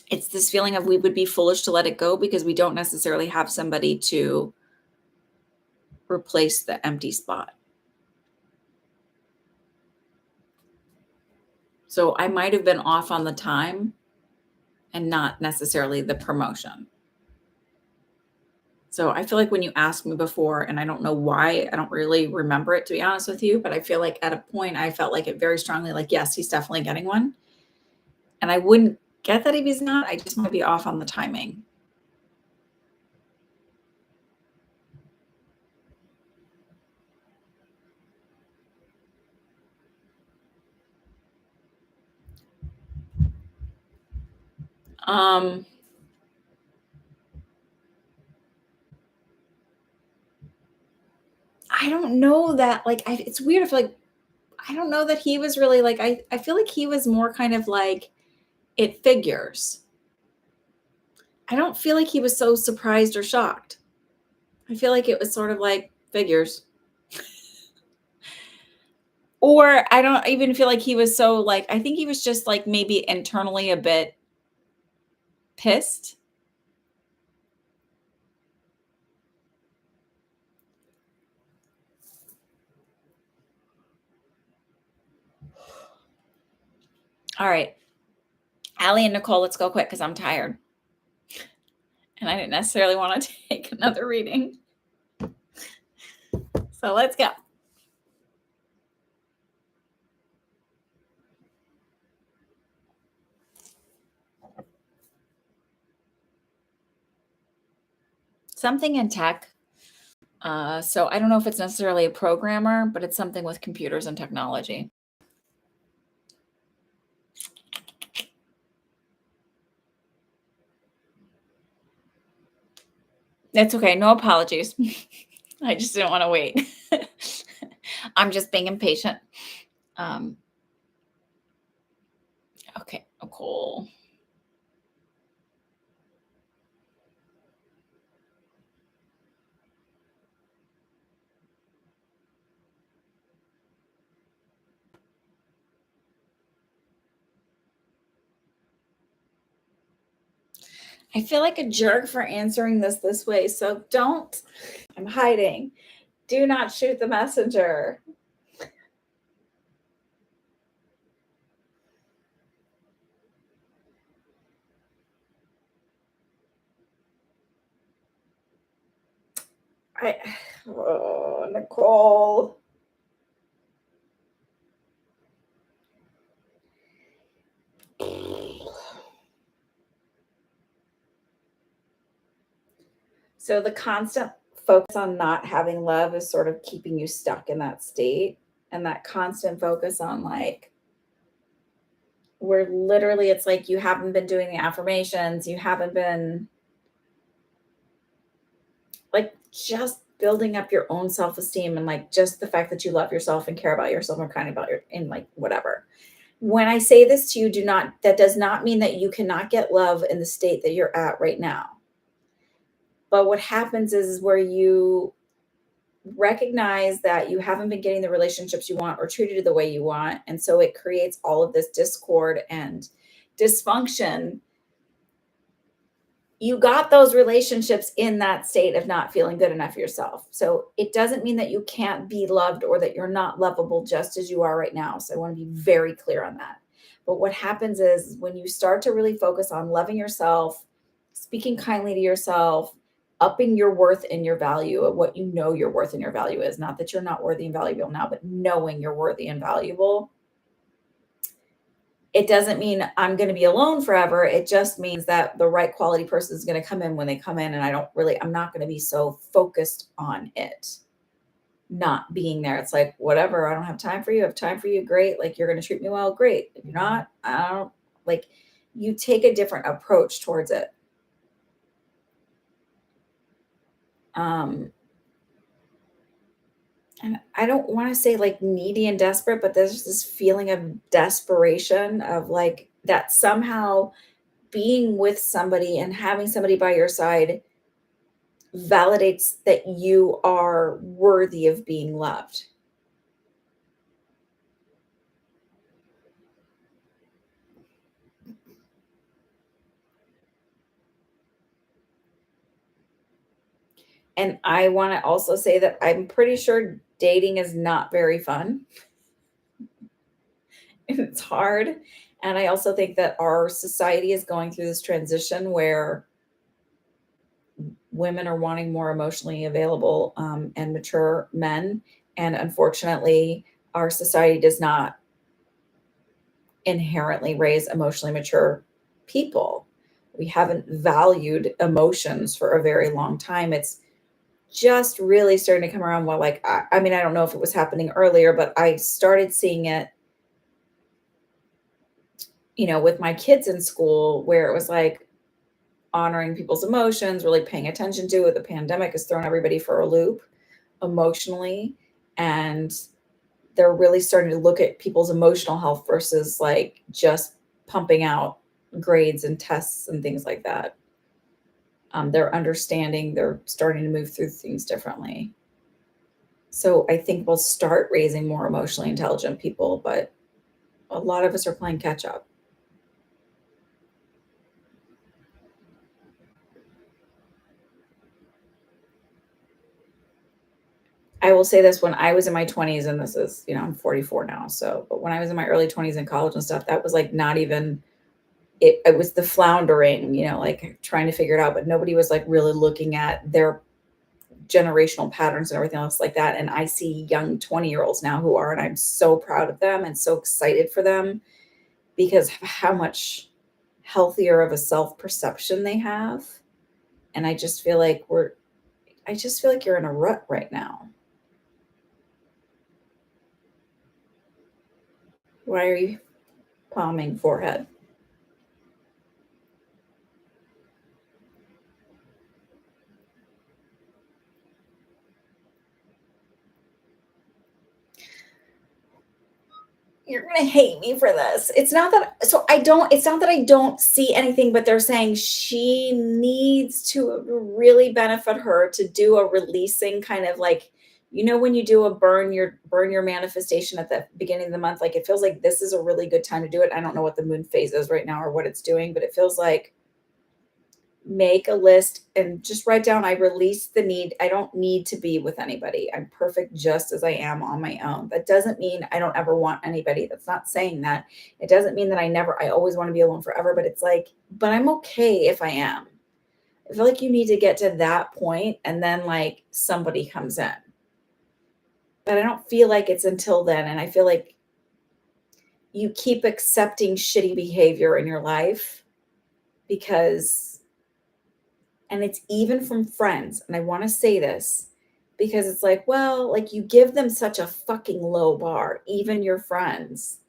It's this feeling of we would be foolish to let it go because we don't necessarily have somebody to replace the empty spot. So I might have been off on the time and not necessarily the promotion. So I feel like when you asked me before, and I don't know why, I don't really remember it to be honest with you, but I feel like at a point I felt like it very strongly like, yes, he's definitely getting one. And I wouldn't get that if he's not. I just might be off on the timing. Um, I don't know that like it's weird. I feel like I don't know that he was really like I feel like he was more kind of like it figures. I don't feel like he was so surprised or shocked. I feel like it was sort of like figures. Or I don't even feel like he was so like I think he was just like maybe internally a bit pissed. All right. Allie and Nicole, let's go quick because I'm tired. And I didn't necessarily want to take another reading. So let's go. Something in tech. So I don't know if it's necessarily a programmer, but it's something with computers and technology. It's okay. No apologies. I just didn't want to wait. I'm just being impatient. Um, okay, Nicole. I feel like a jerk for answering this way. So don't, I'm hiding. Do not shoot the messenger. Oh, Nicole. So the constant focus on not having love is sort of keeping you stuck in that state, and that constant focus on like where literally it's like you haven't been doing the affirmations, you haven't been like just building up your own self-esteem and like just the fact that you love yourself and care about yourself and kind about your and like whatever. When I say this to you, do not that does not mean that you cannot get love in the state that you're at right now. But what happens is where you recognize that you haven't been getting the relationships you want or treated the way you want. And so it creates all of this discord and dysfunction. You got those relationships in that state of not feeling good enough yourself. So it doesn't mean that you can't be loved or that you're not lovable just as you are right now. So I want to be very clear on that. But what happens is when you start to really focus on loving yourself, speaking kindly to yourself, upping your worth and your value of what you know your worth and your value is, not that you're not worthy and valuable now, but knowing you're worthy and valuable. It doesn't mean I'm going to be alone forever. It just means that the right quality person is going to come in when they come in. And I'm not going to be so focused on it not being there. It's like, whatever, I don't have time for you. I have time for you. Great. Like, you're going to treat me well. Great. If you're not, I don't like, you take a different approach towards it. And I don't want to say like needy and desperate, but there's this feeling of desperation of like that somehow being with somebody and having somebody by your side validates that you are worthy of being loved. And I want to also say that I'm pretty sure dating is not very fun. It's hard. And I also think that our society is going through this transition where women are wanting more emotionally available and mature men. And unfortunately, our society does not inherently raise emotionally mature people. We haven't valued emotions for a very long time. It's just really starting to come around. Well, like, I mean, I don't know if it was happening earlier, but I started seeing it, with my kids in school where it was like honoring people's emotions, really paying attention to it. The pandemic has thrown everybody for a loop emotionally. And they're really starting to look at people's emotional health versus like just pumping out grades and tests and things like that. They're starting to move through things differently. So I think we'll start raising more emotionally intelligent people, but a lot of us are playing catch up. I will say this: when I was in my 20s, and this is, I'm 44 now. So, but when I was in my early 20s in college and stuff, that was like not even it was the floundering, like trying to figure it out, but nobody was like really looking at their generational patterns and everything else like that. And I see young 20-year-olds now who are, and I'm so proud of them and so excited for them because of how much healthier of a self perception they have. And I just feel like you're in a rut right now. Why are you palming forehead? You're gonna hate me for this. It's not that I don't see anything, but they're saying she needs to really benefit her to do a releasing kind of like, when you do a burn your manifestation at the beginning of the month, like it feels like this is a really good time to do it. I don't know what the moon phase is right now or what it's doing, but it feels like make a list and just write down, I release the need. I don't need to be with anybody. I'm perfect just as I am on my own. That doesn't mean I don't ever want anybody. That's not saying that. It doesn't mean that I always want to be alone forever, but it's like, but I'm okay if I am. I feel like you need to get to that point and then like somebody comes in. But I don't feel like it's until then. And I feel like you keep accepting shitty behavior in your life because And it's even from friends. And I want to say this because it's like, well, like you give them such a fucking low bar, even your friends.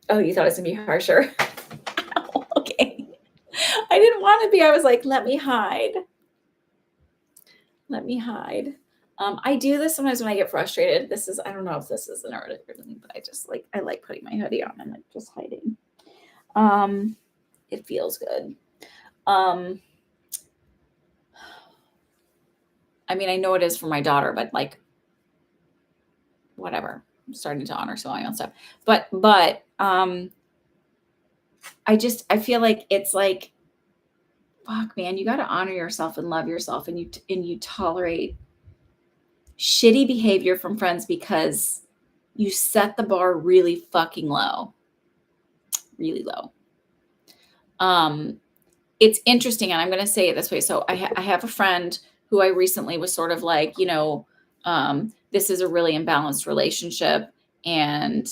Oh, you thought it was gonna be harsher? Ow, okay. I didn't want to be. I was like, let me hide. Let me hide. I do this sometimes when I get frustrated. This is, I don't know if this is an art or something, but I just like, I like putting my hoodie on and like just hiding. Um, it feels good. Um, I mean, I know it is for my daughter, but like, whatever. I'm starting to honor some of my own stuff. But I feel like it's like, fuck, man, you got to honor yourself and love yourself, and you tolerate shitty behavior from friends because you set the bar really fucking low, really low. It's interesting, and I'm going to say it this way. So I have a friend who I recently was sort of like, this is a really imbalanced relationship, and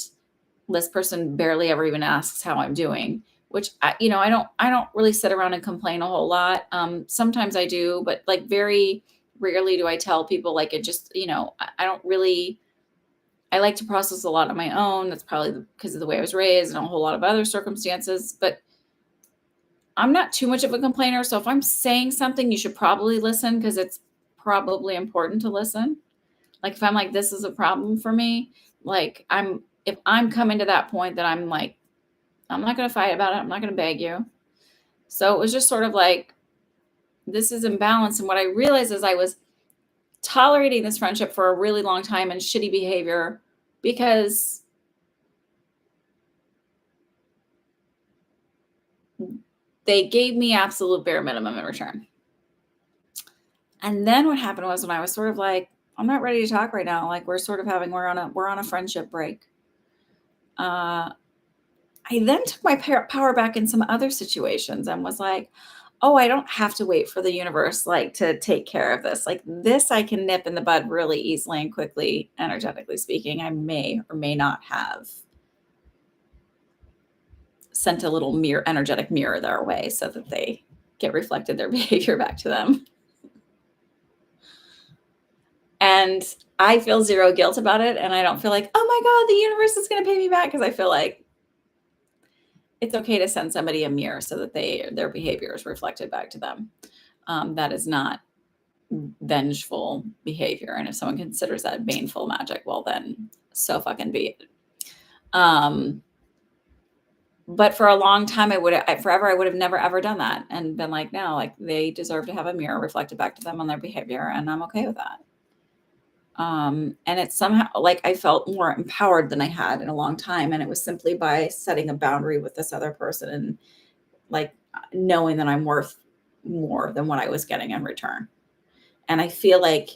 this person barely ever even asks how I'm doing, which I don't really sit around and complain a whole lot. Sometimes I do, but like very rarely do I tell people. Like it just, I don't really. I like to process a lot on my own. That's probably because of the way I was raised and a whole lot of other circumstances. But I'm not too much of a complainer. So if I'm saying something, you should probably listen because it's probably important to listen. Like if I'm like, this is a problem for me, like if I'm coming to that point that I'm like, I'm not going to fight about it. I'm not going to beg you. So it was just sort of like, this is imbalance. And what I realized is I was tolerating this friendship for a really long time and shitty behavior because they gave me absolute bare minimum in return. And then what happened was when I was sort of like, I'm not ready to talk right now. Like we're on a friendship break. I then took my power back in some other situations and was like, oh, I don't have to wait for the universe like to take care of this. Like this I can nip in the bud really easily and quickly, energetically speaking. I may or may not have sent a little energetic mirror their way so that they get reflected their behavior back to them. And I feel zero guilt about it. And I don't feel like, oh my God, the universe is going to pay me back. Because I feel like it's okay to send somebody a mirror so that their behavior is reflected back to them. That is not vengeful behavior. And if someone considers that baneful magic, well, then so fucking be it. But for a long time, I would have never, ever done that and been like, no, like they deserve to have a mirror reflected back to them on their behavior. And I'm okay with that. And it's somehow like I felt more empowered than I had in a long time. And it was simply by setting a boundary with this other person and like knowing that I'm worth more than what I was getting in return. And I feel like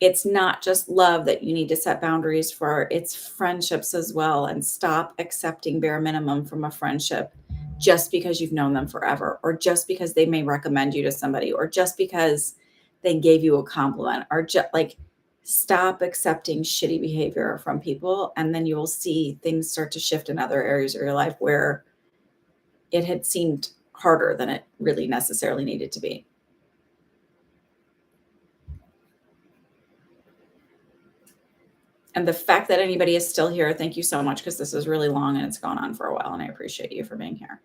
it's not just love that you need to set boundaries for, it's friendships as well. And stop accepting bare minimum from a friendship just because you've known them forever, or just because they may recommend you to somebody, or just because they gave you a compliment, or just like stop accepting shitty behavior from people. And then you will see things start to shift in other areas of your life where it had seemed harder than it really necessarily needed to be. And the fact that anybody is still here, thank you so much, because this is really long and it's gone on for a while, and I appreciate you for being here.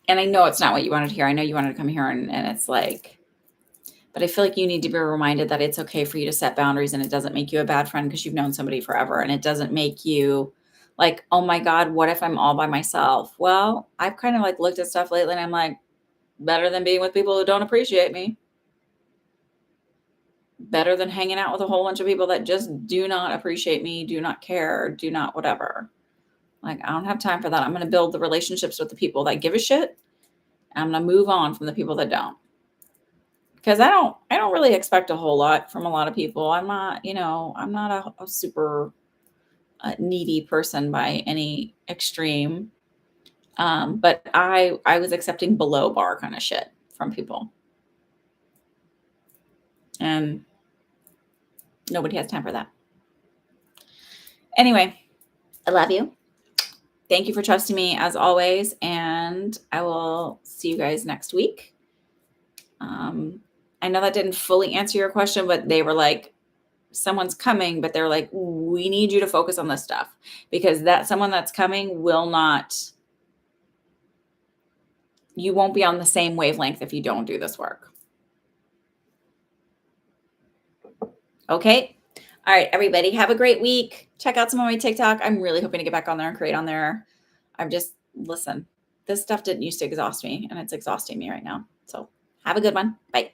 And I know it's not what you wanted to hear. I know you wanted to come here and it's like, but I feel like you need to be reminded that it's okay for you to set boundaries, and it doesn't make you a bad friend because you've known somebody forever. And it doesn't make you like, oh my God, what if I'm all by myself? Well, I've kind of like looked at stuff lately and I'm like, better than being with people who don't appreciate me. Better than hanging out with a whole bunch of people that just do not appreciate me, do not care, do not whatever. Like, I don't have time for that. I'm going to build the relationships with the people that give a shit. I'm going to move on from the people that don't. Because I don't really expect a whole lot from a lot of people. I'm not, I'm not a super needy person by any extreme. But I was accepting below bar kind of shit from people. And nobody has time for that. Anyway, I love you. Thank you for trusting me as always. And I will see you guys next week. I know that didn't fully answer your question, but they were like, someone's coming, but they're like, we need you to focus on this stuff, because that someone that's coming will not, you won't be on the same wavelength if you don't do this work. Okay. All right, everybody, have a great week. Check out some of my TikTok. I'm really hoping to get back on there and create on there. Listen, this stuff didn't used to exhaust me, and it's exhausting me right now. So have a good one. Bye.